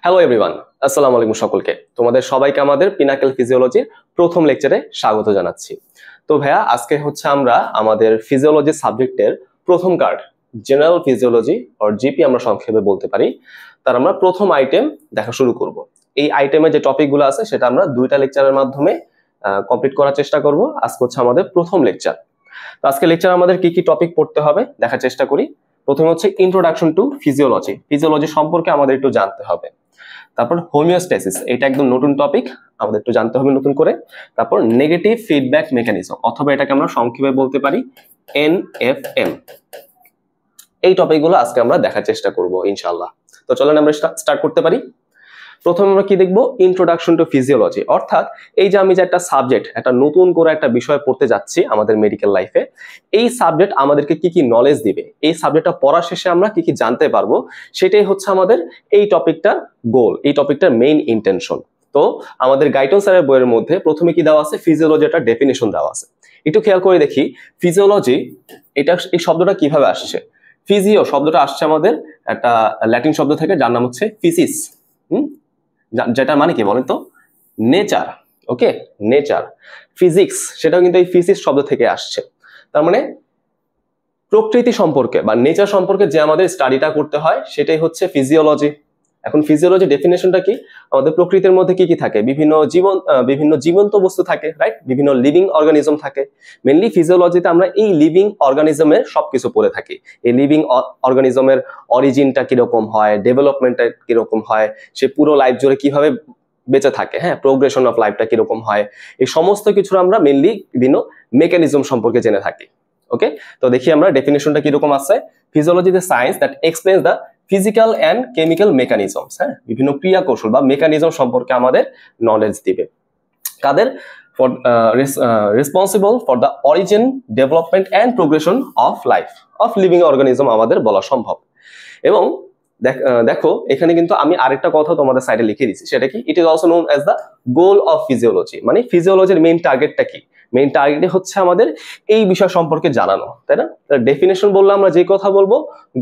Hello everyone, আসসালামু আলাইকুম সকলকে। তোমাদের সবাইকে আমাদের পিনাকেল ফিজিওলজির প্রথম লেকচারে স্বাগত জানাচ্ছি। তো ভাইয়া, আজকে হচ্ছে আমরা আমাদের ফিজিওলজি সাবজেক্টের প্রথম card, general physiology or GP আমরা সংক্ষেপে বলতে পারি, তার আমরা প্রথম আইটেম দেখা শুরু করব। এই আইটেমে যে টপিকগুলো আছে সেটা আমরা দুইটা লেকচারের মাধ্যমে কমপ্লিট করার চেষ্টা করব। আজকে হচ্ছে আমাদের প্রথম লেকচার। তো আজকে লেকচার আমাদের কি কি টপিক পড়তে হবে দেখার চেষ্টা করি। প্রথমে হচ্ছে ইন্ট্রোডাকশন টু ফিজিওলজি, ফিজিওলজি সম্পর্কে আমাদের একটু জানতে হবে। তারপর হোমিওস্ট্যাসিস, এটা একদম নতুন টপিক, আমাদের একটু জানতে হবে নতুন করে। তারপর নেগেটিভ ফিডব্যাক মেকানিজম, অথবা এটাকে আমরা সংক্ষেপে বলতে পারি NFM। এই টপিকগুলো আজকে আমরা দেখার চেষ্টা করব ইনশাআল্লাহ। তো চলেন আমরা স্টার্ট করতে পারি। প্রথমে আমরা কি দেখব, ইন্ট্রোডাকশন টু ফিজিওলজি, অর্থাৎ এই যে আমি যে একটা সাবজেক্ট, একটা নতুন করে একটা বিষয় পড়তে যাচ্ছি আমাদের মেডিকেল লাইফে, এই সাবজেক্ট আমাদেরকে কি কি নলেজ দিবে, এই সাবজেক্টটা পড়া শেষে আমরা কি কি জানতে পারবো, সেটাই হচ্ছে আমাদের এই টপিকটার গোল, এই টপিকটার মেইন ইন্টেনশন। তো আমাদের গাইটন স্যারের বইয়ের মধ্যে প্রথমে কি দেওয়া আছে, ফিজিওলজি একটা ডেফিনেশন দেওয়া আছে। একটু খেয়াল করে দেখি ফিজিওলজি, এটা এই শব্দটা কিভাবে আসছে। ফিজিও শব্দটা আসছে আমাদের একটা ল্যাটিন শব্দ থেকে, যার নাম হচ্ছে ফিসিস, যেটা মানে কি বলেন তো, নেচার। ওকে, নেচার। ফিজিক্স, সেটাও কিন্তু এই ফিজিক্স শব্দ থেকে আসছে। তার মানে প্রকৃতি সম্পর্কে বা নেচার সম্পর্কে যে আমাদের স্টাডিটা করতে হয় সেটাই হচ্ছে ফিজিওলজি। এখন ফিজিওলজি ডেফিনেশনটা কি, আমাদের প্রকৃতির মধ্যে কি কি থাকে, বিভিন্ন জীবন্ত বস্তু থাকে, রাইট, বিভিন্ন লিভিং অর্গানিজম থাকে। মেনলি ফিজিওলজিতে আমরা এই লিভিং অর্গানিজমের সবকিছু পড়ে থাকি। এই লিভিং অর্গানিজমের অরিজিনটা কিরকম হয়, ডেভেলপমেন্টটা কিরকম হয়, সে পুরো লাইফ জুড়ে কিভাবে বেঁচে থাকে, হ্যাঁ, প্রোগ্রেশন অফ লাইফটা কিরকম হয়, এই সমস্ত কিছুর আমরা মেনলি বিভিন্ন মেকানিজম সম্পর্কে জেনে থাকি। ওকে, তো দেখি আমরা ডেফিনেশনটা কিরকম আছে। Physiology is science that explains the physical and chemical mechanisms, হ্যাঁ, বিভিন্ন ক্রিয়া কৌশল বা মেকানিজম সম্পর্কে আমাদের নলেজ দিবে। কাদের, for responsible for the origin, development and progression of life of living organism আমাদের বলা সম্ভব। এবং দেখো এখানে কিন্তু আমি আরেকটা কথা তোমাদের সাইডে লিখে দিচ্ছি, সেটা কি, it is also known as the goal of physiology. মানে ফিজিওলজির মেইন টার্গেটটা কি, মেইন টার্গেট হচ্ছে আমাদের এই বিষয় সম্পর্কে জানানো, তাই না। ডেফিনেশন বললে আমরা যে কথা বলবো,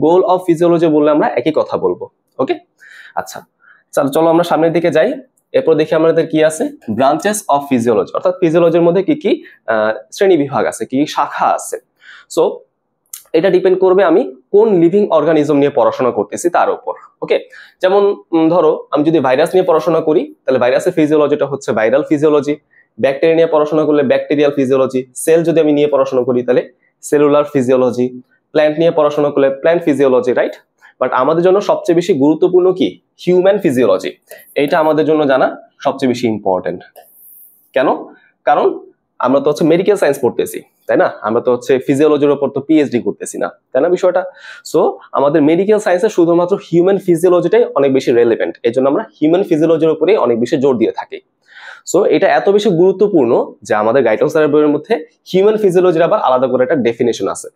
গোল অফ ফিজিওলজি বললে আমরা একই কথা বলবো। ওকে, আচ্ছা চলো আমরা সামনের দিকে যাই। এরপর দেখি আমাদের কি আছে, ব্রাঞ্চেস অফ ফিজিওলজি, অর্থাৎ ফিজিওলজির মধ্যে কি কি শ্রেণী বিভাগ আছে, কি কি শাখা আছে। সো এটা ডিপেন্ড করবে আমি কোন লিভিং অর্গানিজম নিয়ে পড়াশোনা করতেছি তার উপর। ওকে, যেমন ধরো আমি যদি ভাইরাস নিয়ে পড়াশোনা করি তাহলে ভাইরাসের ফিজিওলজিটা হচ্ছে ভাইরাল ফিজিওলজি। ব্যাকটেরিয়া নিয়ে পড়াশোনা করলে ব্যাকটেরিয়াল ফিজিওলজি। সেল যদি আমি নিয়ে পড়াশোনা করি তাহলে সেলুলার ফিজিওলজি। প্ল্যান্ট নিয়ে পড়াশোনা করলে প্ল্যান্ট ফিজিওলজি, রাইট। বাট আমাদের জন্য সবচেয়ে বেশি গুরুত্বপূর্ণ কি, হিউম্যান ফিজিওলজি। এইটা আমাদের জন্য জানা সবচেয়ে বেশি ইম্পর্টেন্ট। কেন? কারণ আমরা তো হচ্ছে মেডিকেল সায়েন্স পড়তেছি, তাই না, আমরা তো হচ্ছে ফিজিওলজির উপর তো পিএইচডি করতেছি না, তাই না বিষয়টা। সো আমাদের মেডিকেল সায়েন্সে শুধুমাত্র হিউম্যান ফিজিওলজিটাই অনেক বেশি রেলেভেন্ট, এই জন্য আমরা হিউম্যান ফিজিওলজির উপরেই অনেক বেশি জোর দিয়ে থাকি। সো এটা এত বেশি গুরুত্বপূর্ণ যে আমাদের গাইডেন্স স্যারের বইয়ের মধ্যে হিউম্যান ফিজিওলজির আবার আলাদা করে একটা ডেফিনেশন আছে।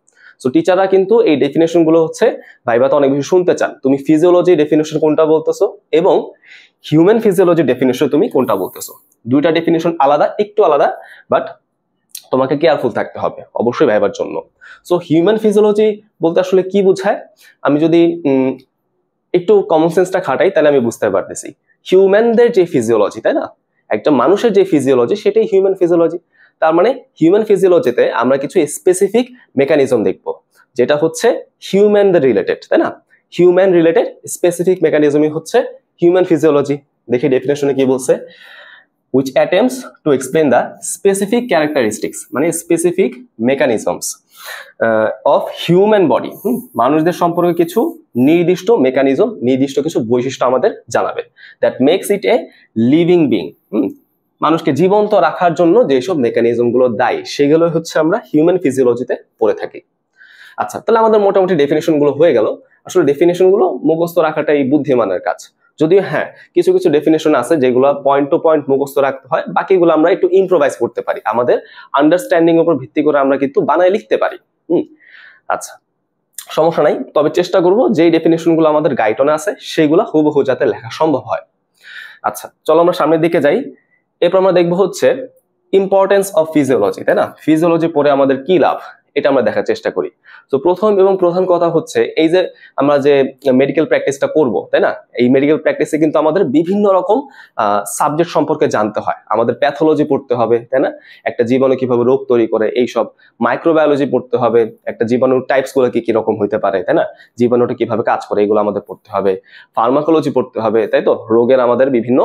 সো টিচাররা কিন্তু এই ডেফিনেশন গুলো হচ্ছে ভাইবাতে অনেক বেশি শুনতে চান, তুমি ফিজিওলজি ডেফিনেশন কোনটা বলতেছো এবং হিউম্যান ফিজিওলজি ডেফিনেশন তুমি কোনটা বলতেছো। দুইটা ডেফিনেশন আলাদা, একটু আলাদা, বাট তোমাকে কেয়ারফুল থাকতে হবে অবশ্যই ভাইবার জন্য। সো হিউম্যান ফিজিওলজি বলতে আসলে কি বোঝায়, আমি যদি একটু কমন সেন্সটা খাটাই তাহলে আমি বুঝতে পারতেছি। হিউম্যানদের যে ফিজিওলজি, তাই না, একটা মানুষের যে ফিজিওলজি সেটাই হিউম্যান ফিজিওলজি। তার মানে হিউম্যান ফিজিওলজিতে আমরা কিছু স্পেসিফিক মেকানিজম দেখবো, যেটা হচ্ছে হিউম্যানদের রিলেটেড, তাই না। হিউম্যান রিলেটেড স্পেসিফিক মেকানিজমই হচ্ছে হিউম্যান ফিজিওলজি। দেখি ডেফিনেশনে কি বলছে, which attempts to explain the specific characteristics, মানে specific mechanisms of human body, মানুষদের সম্পর্কে কিছু নির্দিষ্ট মেকানিজম, নির্দিষ্ট কিছু বৈশিষ্ট্য আমাদের জানাবে, that makes it a living being, মানুষকে জীবন্ত রাখার জন্য যেসব মেকানিজম গুলো দায়ী সেগুলো হচ্ছে আমরা হিউম্যান ফিজিওলজিতে পড়ে থাকি। আচ্ছা, তাহলে আমাদের মোটামুটি ডেফিনেশন গুলো হয়ে গেল। আসলে ডেফিনেশন গুলো মুখস্থ রাখাটাই বুদ্ধিমানের কাজ, যদিও হ্যাঁ কিছু কিছু ডেফিনেশন আছে যেগুলো পয়েন্ট টু পয়েন্ট মুখস্থ রাখতে হয়, বাকিগুলো আমরা একটু ইম্প্রোভাইজ করতে পারি, আমাদের আন্ডারস্ট্যান্ডিং উপর ভিত্তি করে আমরা কিন্তু বানায় লিখতে পারি। আচ্ছা, সমস্যা নাই, তবে চেষ্টা করব যেই ডেফিনেশন গুলো আমাদের গাইডনে আছে সেগুলো হুবহু যাতে লেখা সম্ভব হয়। আচ্ছা চলো আমরা সামনের দিকে যাই। এরপর আমরা দেখবো হচ্ছে ইম্পর্টেন্স অফ ফিজিওলজি, তাই না। ফিজিওলজি পড়ে আমাদের কি লাভ, এটা আমরা দেখার চেষ্টা করি। তো প্রথম এবং প্রধান কথা হচ্ছে এই যে আমরা যে মেডিকেল প্র্যাকটিসটা করব, তাই না, এই মেডিকেল প্র্যাকটিসে কিন্তু আমাদের বিভিন্ন রকম সাবজেক্ট সম্পর্কে জানতে হয়। আমাদের প্যাথোলজি পড়তে হবে, তাই না, একটা জীবাণু কিভাবে রোগ তৈরি করে এইসব, মাইক্রোবায়োলজি পড়তে হবে, একটা জীবাণুর টাইপস গুলো কি রকম হইতে পারে, তাই না, জীবাণুটা কিভাবে কাজ করে এগুলো আমাদের পড়তে হবে, ফার্মাকোলজি পড়তে হবে, তাই তো, রোগের আমাদের বিভিন্ন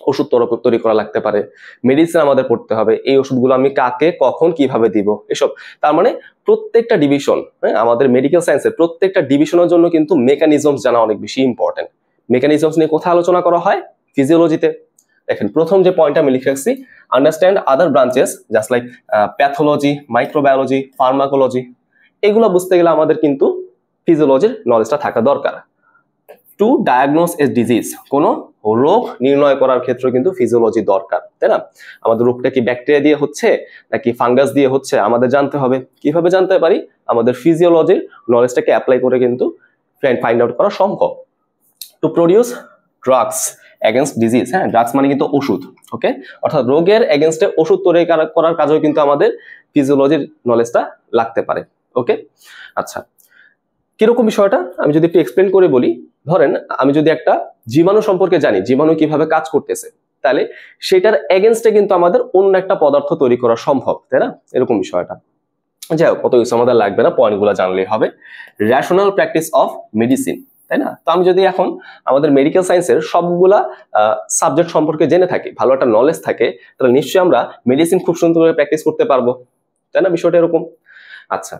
ওষুধ তৈরি করা লাগতে পারে, মেডিসিন আমাদের পড়তে হবে, এই ওষুধগুলো আমি কাকে কখন কিভাবে দিব, এসব। তার মানে প্রত্যেকটা ডিভিশন, হ্যাঁ, আমাদের মেডিকেল সায়েন্সের প্রত্যেকটা ডিভিশনের জন্য কিন্তু মেকানিজমস জানা অনেক বেশি ইম্পর্টেন্ট। মেকানিজমস নিয়ে কোথায় আলোচনা করা হয়? ফিজিওলজিতে। দেখেন প্রথম যে পয়েন্টটা আমি লিখে রাখছি, understand other branches just like pathology, microbiology, pharmacology, এগুলো বুঝতে গেলে আমাদের কিন্তু ফিজিওলজির নলেজটা থাকা দরকার। টু ডায়াগনোস এ ডিজিজ, কোনো রোগ নির্ণয় করার ক্ষেত্রে কিন্তু ফিজিওলজি দরকার, তাই না? আমাদের রোগটা কি ব্যাকটেরিয়া দিয়ে হচ্ছে নাকি ফাঙ্গাস দিয়ে হচ্ছে আমাদের জানতে হবে। কিভাবে জানতে পারি? আমাদের ফিজিওলজির নলেজটাকে অ্যাপ্লাই করে কিন্তু ফাইন্ড আউট করা সম্ভব। To produce drugs against disease, হ্যাঁ, ড্রাগস মানে কিন্তু ওষুধ, ওকে, অর্থাৎ রোগের এগেনস্টে ওষুধ তৈরি করার কাজেও কিন্তু আমাদের ফিজিওলজির নলেজটা লাগতে পারে, ওকে। আচ্ছা, কিরকম বিষয়টা আমি যদি একটু এক্সপ্লেন করে বলি, ধরেন আমি যদি একটা জীবাণু সম্পর্কে জানি, জীবাণু কিভাবে কাজ করতেছে, তাহলে সেটার এগেনস্টে কিন্তু আমাদের অন্য একটা পদার্থ তৈরি করা সম্ভব, তাই না, এরকম বিষয়টা। যাই হোক, কত কিছু আমাদের লাগবে না, পয়েন্টগুলো জানলেই হবে। রেশনাল প্র্যাকটিস অফ মেডিসিন, তাই না? তো আমি যদি এখন আমাদের মেডিকেল সায়েন্সের সবগুলা সাবজেক্ট সম্পর্কে জেনে থাকি, ভালো একটা নলেজ থাকে, তাহলে নিশ্চয়ই আমরা মেডিসিন খুব সুন্দর করে প্র্যাকটিস করতে পারবো, তাই না, বিষয়টা এরকম। আচ্ছা,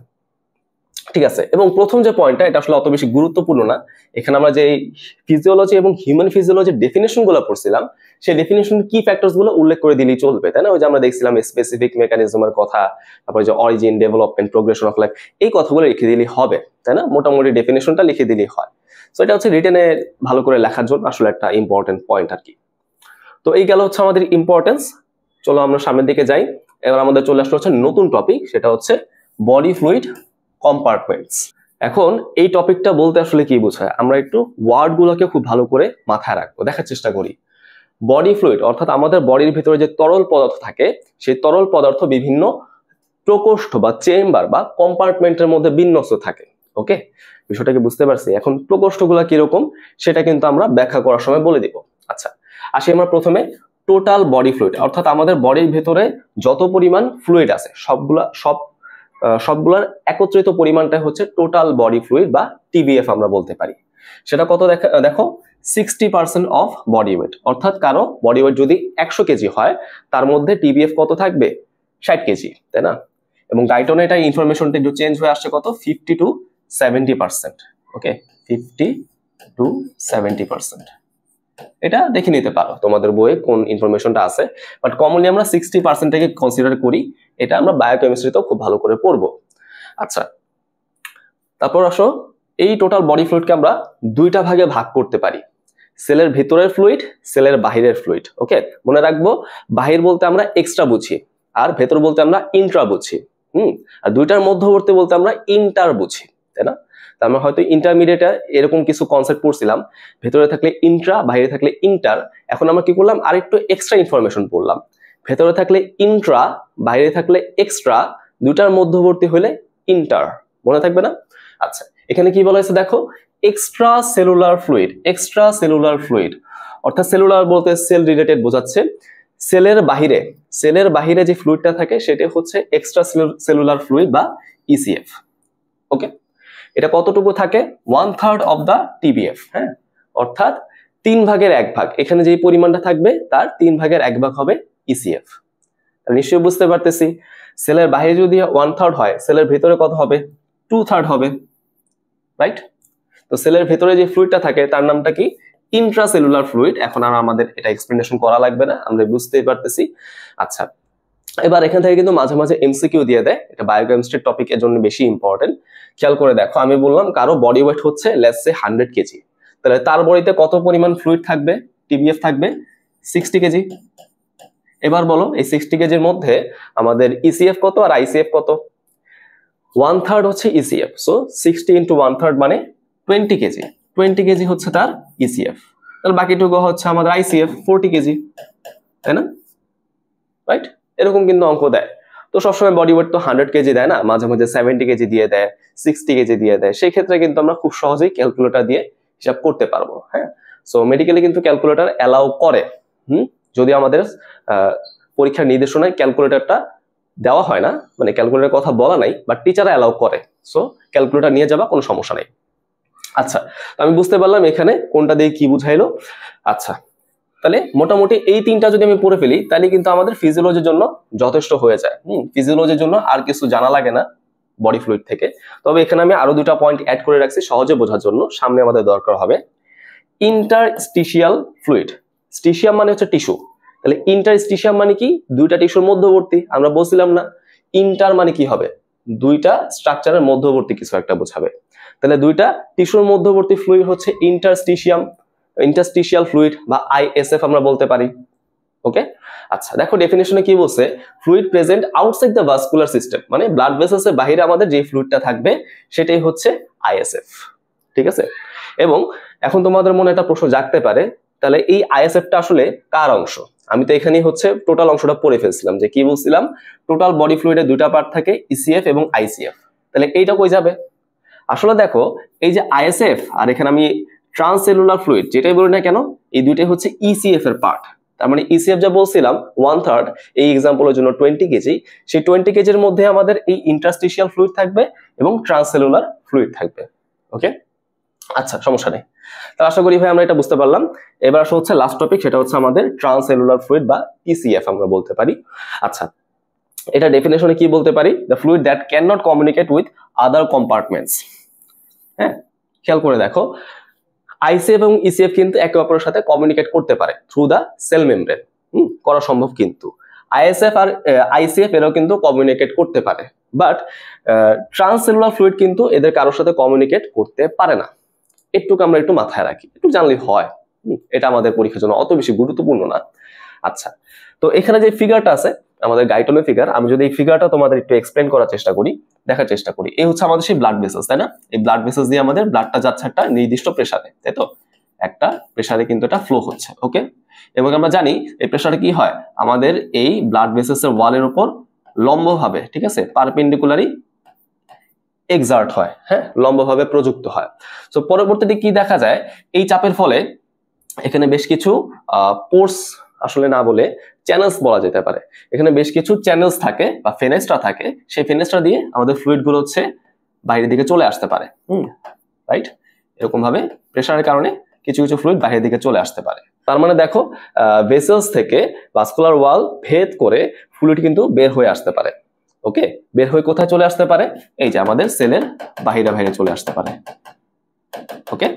ঠিক আছে। এবং প্রথম যে পয়েন্টটা, এটা আসলে অত বেশি গুরুত্বপূর্ণ না। এখানে আমরা যে ফিজিওলজি এবং হিউম্যান ফিজিওলজির ডেফিনেশন গুলো পড়ছিলাম, সেই ডেফিনেশন কি ফ্যাক্টরস গুলো উল্লেখ করে দিলেই চলবে, তাই না? ওই যে আমরা দেখছিলাম স্পেসিফিক মেকানিজমের কথা, তারপরে যে origin, development, progression of life, এই কথাগুলো লিখে দিলেই হবে, তাই না? মোটামুটি ডেফিনেশনটা লিখে দিলেই হয়। সো এটা হচ্ছে রিটেনে ভালো করে লেখার জন্য আসলে একটা ইম্পর্টেন্ট পয়েন্ট আর কি। তো এই গেল হচ্ছে আমাদের ইম্পর্টেন্স। চলো আমরা সামনের দিকে যাই। এবার আমাদের চলে আসলো হচ্ছে নতুন টপিক, সেটা হচ্ছে বডি ফ্লুইড কম্পার্টমেন্টস। এখন এই টপিকটা বলতে আসলে কি বোঝায়, আমরা একটু ওয়ার্ড গুলোকে খুব ভালো করে মাথায় রাখবো, দেখার চেষ্টা করি। বডি ফ্লুইড অর্থাৎ আমাদের বডির ভিতরে যে তরল পদার্থ থাকে, সেই তরল পদার্থ বিভিন্ন প্রকোষ্ঠ বা চেম্বার বা কম্পার্টমেন্টের মধ্যে বিন্যস্ত থাকে, ওকে। বিষয়টাকে বুঝতে পারছি? এখন প্রকোষ্ঠগুলো কিরকম সেটা কিন্তু আমরা ব্যাখ্যা করার সময় বলে দিব। আচ্ছা, আসি আমরা প্রথমে টোটাল বডি ফ্লুইড, অর্থাৎ আমাদের বডির ভিতরে যত পরিমাণ ফ্লুইড আছে সবগুলার একত্রিত পরিমাণটা হচ্ছে টোটাল বডি ফ্লুইড বা টিবিএফ আমরা বলতে পারি। সেটা কত দেখো 60% অফ বডি ওয়েট, অর্থাৎ কারো বডি ওয়েট যদি 100 কেজি হয়, তার মধ্যে টিবিএফ কত থাকবে? 60 কেজি, তাই না? এবং ডাইটনে এটা ইনফরমেশনটা একটু চেঞ্জ হয়ে আসছে, কত? 50 to 70%, ওকে, 50 to 70%। এটা দেখে নিতে পারো তোমাদের বইয়ে কোন ইনফরমেশনটা আছে, বাট কমনলি আমরা 60% থেকে কনসিডার করি। এটা আমরা বায়োকেমিস্ট্রিতেও খুব ভালো করে পড়বো। আচ্ছা, তারপর আসো, এই টোটাল বডি ফ্লুইডকে আমরা দুইটা ভাগে ভাগ করতে পারি, সেলের ভিতরের ফ্লুইড, সেলের বাহিরের ফ্লুইড, ওকে। মনে রাখবো, বাহির বলতে আমরা এক্সট্রা বুঝি, আর ভেতর বলতে আমরা ইন্ট্রা বুঝি, আর দুইটার মধ্যবর্তী বলতে আমরা ইন্টার বুঝি, তাই না? আমরা হয়তো ইন্টারমিডিয়েটে এরকম কিছু কনসেপ্ট পড়ছিলাম, ভেতরে থাকলে ইন্ট্রা, বাইরে থাকলে ইন্টার। এখন আমরা কি করলাম, আরেকটু এক্সট্রা ইনফরমেশন পড়লাম, ভেতরে থাকলে ইন্ট্রা, বাইরে থাকলে এক্সট্রা, দুটার মধ্যবর্তী হলে ইন্টার। মনে থাকবে না? আচ্ছা, এখানে কি বলা হয়েছে দেখো, extra cellular fluid. Extra cellular fluid অর্থাৎ সেলুলার বলতে সেল রিলেটেড বোঝাচ্ছে। সেলের বাহিরে যে ফ্লুইডটা থাকে সেটা হচ্ছে এক্সট্রা সেলুলার ফ্লুইড বা ইসিএফ, ওকে। এটা কতটুকু থাকে? 1/3 অফ দা টিবিএফ, হ্যাঁ, অর্থাৎ 3/1 এখানে যে পরিমাণটা থাকবে তার 3/1 হবে ইসিএফ। নিশ্চয়ই বুঝতে পারতেছি, সেলের বাইরে যদি 1/3 হয়, সেলের ভেতরে কত হবে? 2/3 হবে, রাইট? তো সেলের ভেতরে যে ফ্লুইডটা থাকে তার নামটা কি? Intracellular fluid. এখন আর আমাদের এটা এক্সপ্লেনেশন করা লাগবে না, আমরা বুঝতেই পারতেছি। আচ্ছা, এবার এখান থেকে কিন্তু মাঝে মাঝে এমসিকিউ দিয়ে দেয়, এটা বায়োকেমিস্ট্রি টপিক এর জন্য বেশি ইম্পর্টেন্ট। খেয়াল করে দেখো, আমি বললাম কারো বডি ওয়েট হচ্ছে লেটস সে 100 কেজি, তাহলে তার বডিতে কত পরিমাণ ফ্লুইড থাকবে? টিবিএফ থাকবে 60 কেজি। এবার বলো, এই 60 কেজির মধ্যে আমাদের ইসিএফ কত আর আইসিএফ কত? 1/3 হচ্ছে ইসিএফ, সো 60 into 1/3 মানে 20 কেজি। 20 কেজি হচ্ছে তার ইসিএফ, তাহলে বাকিটুকু হচ্ছে আমাদের আইসিএফ 40 কেজি, তাই না? রাইট? এরকম কিন্তু অঙ্ক দেয়। তো তো সবসময় বডি ওয়েট তো 100 কেজি দেয় না, মাঝে মাঝে 70 কেজি দিয়ে দেয়, 60 কেজি দিয়ে দেয়। সেই ক্ষেত্রে কিন্তু আমরা খুব সহজেই ক্যালকুলেটর দিয়ে হিসাব করতে পারবো। হ্যাঁ, সো মেডিকেলে কিন্তু ক্যালকুলেটর অ্যালাউ করে। যদি আমাদের পরীক্ষার নির্দেশনায় ক্যালকুলেটরটা দেওয়া হয় না, মানে ক্যালকুলেটরের কথা বলা নাই, বাট টিচাররা অ্যালাউ করে। সো ক্যালকুলেটর নিয়ে যাবা, কোনো সমস্যা নেই। আচ্ছা, আমি বুঝতে পারলাম এখানে কোনটা দিয়ে কি বুঝাইলো। আচ্ছা, তাহলে মোটামুটি এই তিনটা যদি আমি পড়ে ফেলি তাহলে কিন্তু আমাদের ফিজিওলজির জন্য যথেষ্ট হয়ে যায়। ফিজিওলজির জন্য আর কিছু জানা লাগে না বডি ফ্লুইড থেকে। তবে এখানে আমি আরো দুটা পয়েন্ট অ্যাড করে রাখছি সহজে বোঝার জন্য, সামনে আমাদের দরকার হবে। ইন্টারস্টিশিয়াল ফ্লুইড, স্টিশিয়াম মানে হচ্ছে টিস্যু, তাহলে ইন্টারস্টিশিয়াম মানে কি? দুইটা টিস্যুর মধ্যবর্তী। আমরা বলছিলাম না ইন্টার মানে কি হবে? দুইটা স্ট্রাকচারের মধ্যবর্তী কিছু একটা বোঝাবে। তাহলে দুইটা টিস্যুর মধ্যবর্তী ফ্লুইড হচ্ছে ইন্টারস্টিশিয়াল ফ্লুইড বা আইএসএফ আমরা বলতে পারি। ওকে, আচ্ছা দেখো ডেফিনেশনে কি বলছে, fluid present outside the vascular system, মানে ব্লাড ভেসেলসের বাইরে আমাদের যে ফ্লুইডটা থাকবে সেটাই হচ্ছে আইএসএফ। ঠিক আছে, এবং এখন তোমাদের মনে একটা প্রশ্ন জাগতে পারে, তাহলে এই আইএসএফটা আসলে কার অংশ? আমি তো এখানেই হচ্ছে টোটাল অংশটা পড়ে ফেলছিলাম, যে কি বলছিলাম, টোটাল বডি ফ্লুইডে দুইটা পার্ট থাকে, ইসিএফ এবং আইসিএফ। তাহলে এইটা কই যাবে? আসলে দেখো এই যে আইএসএফ আর এখানে আমি ট্রান্সসেলুলার ফ্লুইড যেটাই বলি না কেন, এই দুইটাই হচ্ছে ইসিএফ এর পার্ট। তার মানে ইসিএফ যা বলছিলাম 1/3, এই এক্সাম্পলের জন্য 20 কেজি, সেই 20 কেজির মধ্যে আমাদের এই ইন্টারস্টিশিয়াল ফ্লুইড থাকবে এবং ট্রান্সসেলুলার ফ্লুইড থাকবে। ওকে, আচ্ছা সমস্যা নেই। তো আশা করি ভাই আমরা এটা বুঝতে পারলাম। এবার আসা হচ্ছে লাস্ট টপিক, সেটা হচ্ছে আমাদের ট্রান্সসেলুলার ফ্লুইড বা টিসিএফ আমরা বলতে পারি। আচ্ছা, এটা ডেফিনেশনে কি বলতে পারি? The fluid that can not communicate with other compartments. হ্যাঁ, খেয়াল করে দেখো, আইসিএফ এবং ইসিএফ কিন্তু একে অপরের সাথে কমিউনিকেট করতে পারে থ্রু দা সেল মেমব্রেন, করা সম্ভব। কিন্তু আইএসএফ আর আইসিএফ এরাও কিন্তু কমিউনিকেট করতে পারে, বাট ট্রান্সসেলুলার ফ্লুইড কিন্তু এদের কারোর সাথে কমিউনিকেট করতে পারে না। একটুকু আমরা একটু মাথায় রাখি, একটু জানলেই হয়। এটা আমাদের পরীক্ষার জন্য অত বেশি গুরুত্বপূর্ণ না। আচ্ছা, তো এখানে যে ফিগারটা আছে আমাদের গাইটনের ফিগার, আমি যদি এই ফিগারটা তোমাদের একটু এক্সপ্লেন করার চেষ্টা করি, দেখার চেষ্টা করি। এই হচ্ছে আমাদের সেই ব্লাড ভেসেলস, তাই না? এই ব্লাড ভেসেলস দিয়ে আমাদের ব্লাডটা যাচ্ছে একটা নির্দিষ্ট প্রেসারে, তাই তো? একটা প্রেসারে কিন্তু এটা ফ্লো হচ্ছে। ওকে, এবং আমরা জানি এই প্রেসারে কি হয়, আমাদের এই ব্লাড ভেসেলস এর ওয়ালের উপর লম্বভাবে, ঠিক আছে, পারপেন্ডিকুলারি এক্সার্ট হয়, হ্যাঁ, লম্বভাবে প্রযুক্ত হয়। সো পরবর্তীতে কি দেখা যায়, এই চাপের ফলে এখানে বেশ কিছু পোর্স আসলে না বলে চ্যানেলস বলা যেতে পারে, এখানে বেশ কিছু চ্যানেলস থাকে বা ফেনেস্ট্রা থাকে, সেই ফেনেস্ট্রা দিয়ে আমাদের ফ্লুইড গুলো হচ্ছে বাইরের দিকে চলে আসতে পারে। রাইট, এরকম ভাবে প্রেসারের কারণে কিছু কিছু ফ্লুইড বাইরের দিকে চলে আসতে পারে। তার মানে দেখো ভেসেলস থেকে ভাস্কুলার ওয়াল ভেদ করে ফ্লুইড কিন্তু বের হয়ে আসতে পারে। ওকে, বের হয়ে কোথায় চলে আসতে পারে? এই যে আমাদের সেলের বাইরে বাইরে চলে আসতে পারে। ওকে,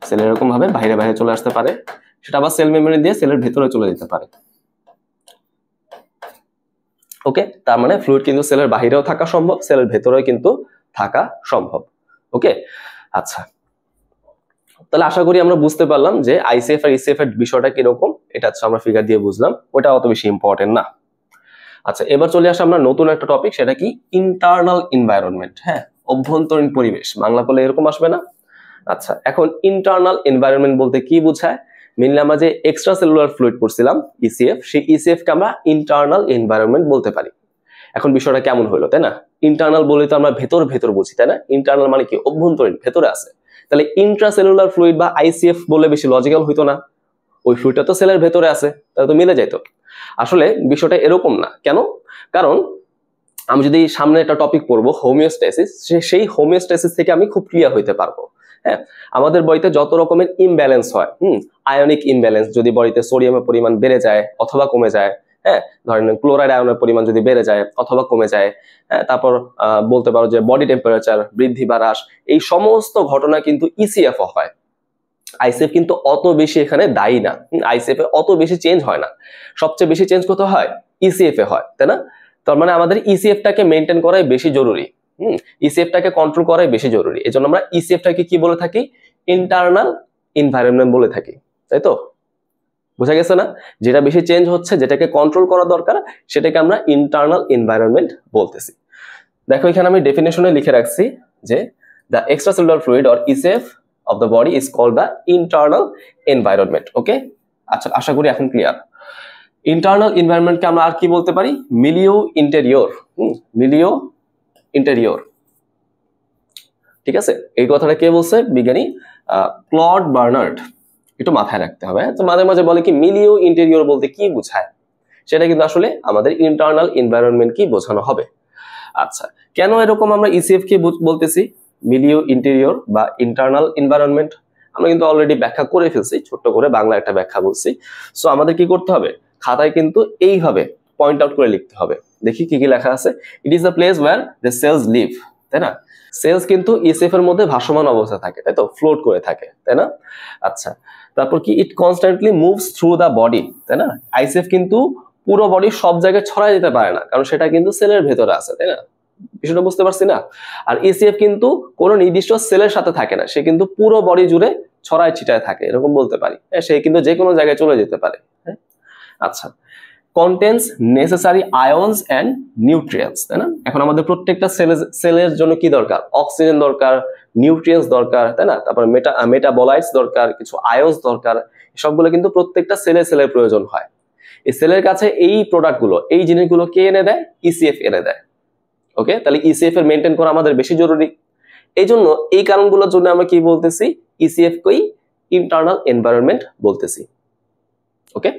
সেলের এরকম ভাবে বাইরে বাইরে চলে আসতে পারে, সেটা আবার সেল মেমব্রেন দিয়ে সেলের ভেতরে চলে যেতে পারে। ওকে, তার মানে ফ্লুইড কিন্তু সেলের বাহিরেও থাকা সম্ভব, সেলের ভেতরেও কিন্তু থাকা সম্ভব। ওকে, আচ্ছা, তাহলে আশা করি আমরা বুঝতে পারলাম যে আইসিএফ আর ইসিএফ এর বিষয়টা কিরকম, এটা হচ্ছে আমরা ফিগার দিয়ে বুঝলাম, ওটা অত বেশি ইম্পর্টেন্ট না। আচ্ছা, এবার চলে আসে আমরা নতুন একটা টপিক, সেটা কি ইন্টারনাল এনভায়রনমেন্ট। হ্যাঁ, অভ্যন্তরীণ পরিবেশ, বাংলা বলে এরকম আসবে না? আচ্ছা, এখন ইন্টারনাল এনভায়রনমেন্ট বলতে কি বোঝায়? মেইনলি আমরা যে এক্সট্রা সেলুলার ফ্লুইড পড়ছিলাম ইসিএফ, সেই ইসিএফ কে আমরা ইন্টারনাল এনভায়রনমেন্ট বলতে পারি। এখন বিষয়টা কেমন হলো, তাই না? ইন্টারনাল বলে তো আমরা ভেতর ভেতর বুঝি, তাই না? ইন্টারনাল মানে কি? অভ্যন্তরীণ, ভেতরে আছে। তাহলে ইন্ট্রাসেলুলার ফ্লুইড বা আইসিএফ বলে বেশি লজিক্যাল হইতো না? ওই ফ্লুইডটা তো সেলের ভেতরে আছে, তাহলে তো মিলে যেত। আসলে বিষয়টা এরকম না। কেন? কারণ আমি যদি সামনে একটা টপিক পড়বো হোমিওস্ট্যাসিস, সেই হোমিওস্ট্যাসিস থেকে আমি খুব ক্লিয়ার হইতে পারবো। হ্যাঁ, আমাদের বডিতে যত রকমের ইমব্যালেন্স হয়, আয়নিক ইমব্যালেন্স, যদি বডিতে সোডিয়ামের পরিমাণ বেড়ে যায় অথবা কমে যায়, হ্যাঁ, ধরেন ক্লোরাইড আয়নের পরিমাণ যদি বেড়ে যায় অথবা কমে যায়, হ্যাঁ, তারপর বলতে পারো যে বডি টেম্পারেচার বৃদ্ধি বা হ্রাস, এই সমস্ত ঘটনা কিন্তু ইসিএফ হয়। আইসিএফ কিন্তু অত বেশি এখানে দায়ী না, আইসিএফ এ অত বেশি চেঞ্জ হয় না, সবচেয়ে বেশি চেঞ্জ কোথায় হয়? ইসিএফ এ হয়, তাই না? তার মানে আমাদের ইসিএফটাকে মেনটেন করাই বেশি জরুরি, ইসিএফটাকে কন্ট্রোল করাই বেশি জরুরি। এই জন্য আমরা ইসিএফটাকে কি বলে থাকি? ইন্টারনাল এনভায়রনমেন্ট বলে থাকি, তাই তো? বোঝা গেছে না? যেটা বেশি চেঞ্জ হচ্ছে, যেটাকে কন্ট্রোল করা দরকার, সেটাকে আমরা ইন্টারনাল এনভায়রনমেন্ট বলতেছি। দেখো এখানে আমি ডেফিনেশনে লিখে রাখছি যে the extracellular fluid or ECF of the body is called the internal environment. Okay, আচ্ছা, আশা করি এখন ক্লিয়ার। ইন্টারনাল এনভায়রনমেন্টকে আমরা আর কি বলতে পারি? মিলিও ইন্টেরিয়র। মিলিও ইন্টেরিয়র, ঠিক আছে? এই কথাটা কে বলছে? বিজ্ঞানী ক্লড বার্নার্ড। একটু মাথায় রাখতে হবে। তো মাঝে মাঝে বলে কি মিলিও ইন্টেরিয়র বলতে কি বোঝায়, সেটা কিন্তু আসলে আমাদের ইন্টারনাল এনভায়রনমেন্ট কি বোঝানো হবে। আচ্ছা, কেন এরকম আমরা ইসিএফ কে বলতেছি মিলিও ইন্টেরিয়র বা ইন্টারনাল এনভায়রনমেন্ট? আমরা কিন্তু অলরেডি ব্যাখ্যা করে ফেলছি, ছোট্ট করে বাংলা একটা ব্যাখ্যা বলছি। সো আমাদের কি করতে হবে? খাতায় কিন্তু এইভাবে পয়েন্ট আউট করে লিখতে হবে। দেখি কি কি লেখা আছে। It is the place where the cells live, তাই না? সেলস কিন্তু ইসিএফ এর মধ্যে ভাসমান অবস্থা থাকে, তাই তো, ফ্লোট করে থাকে, তাই না? আচ্ছা, তারপর কি it constantly moves through the body, তাই না? আইসিএফ কিন্তু পুরো বডি সব জায়গায় ছড়াই যেতে পারে না, কারণ সেটা কিন্তু সেলের ভেতরে আছে, তাই না? বিষয়টা বুঝতে পারছি না? আর ইসিএফ কিন্তু কোনো নির্দিষ্ট সেলের সাথে থাকে না, সে কিন্তু পুরো বডি জুড়ে ছড়ায় ছিটায় থাকে, এরকম বলতে পারি। সে কিন্তু যে কোনো জায়গায় চলে যেতে পারে। আচ্ছা, contains necessary ions and nutrients, তাই না? এখন আমাদের প্রত্যেকটা সেলের জন্য কি দরকার? অক্সিজেন দরকার, নিউট্রিয়েন্টস দরকার, তাই না? তারপর মেটাবলাইটস দরকার, কিছু আয়ন্স দরকার। সবগুলো কিন্তু প্রত্যেকটা সেলের প্রয়োজন হয়। এই সেলের কাছে এই প্রোডাক্টগুলো, এই জিনিসগুলো কে এনে দেয়? ইসিএফ এনে দেয়। ওকে, তাহলে ইসিএফ এর মেনটেন করা আমাদের বেশি জরুরি। এই জন্য এই কারণগুলোর জন্য আমরা কি বলতেছি? ইসিএফ কেই ইন্টারনাল এনভায়রনমেন্ট বলতেছি। ওকে,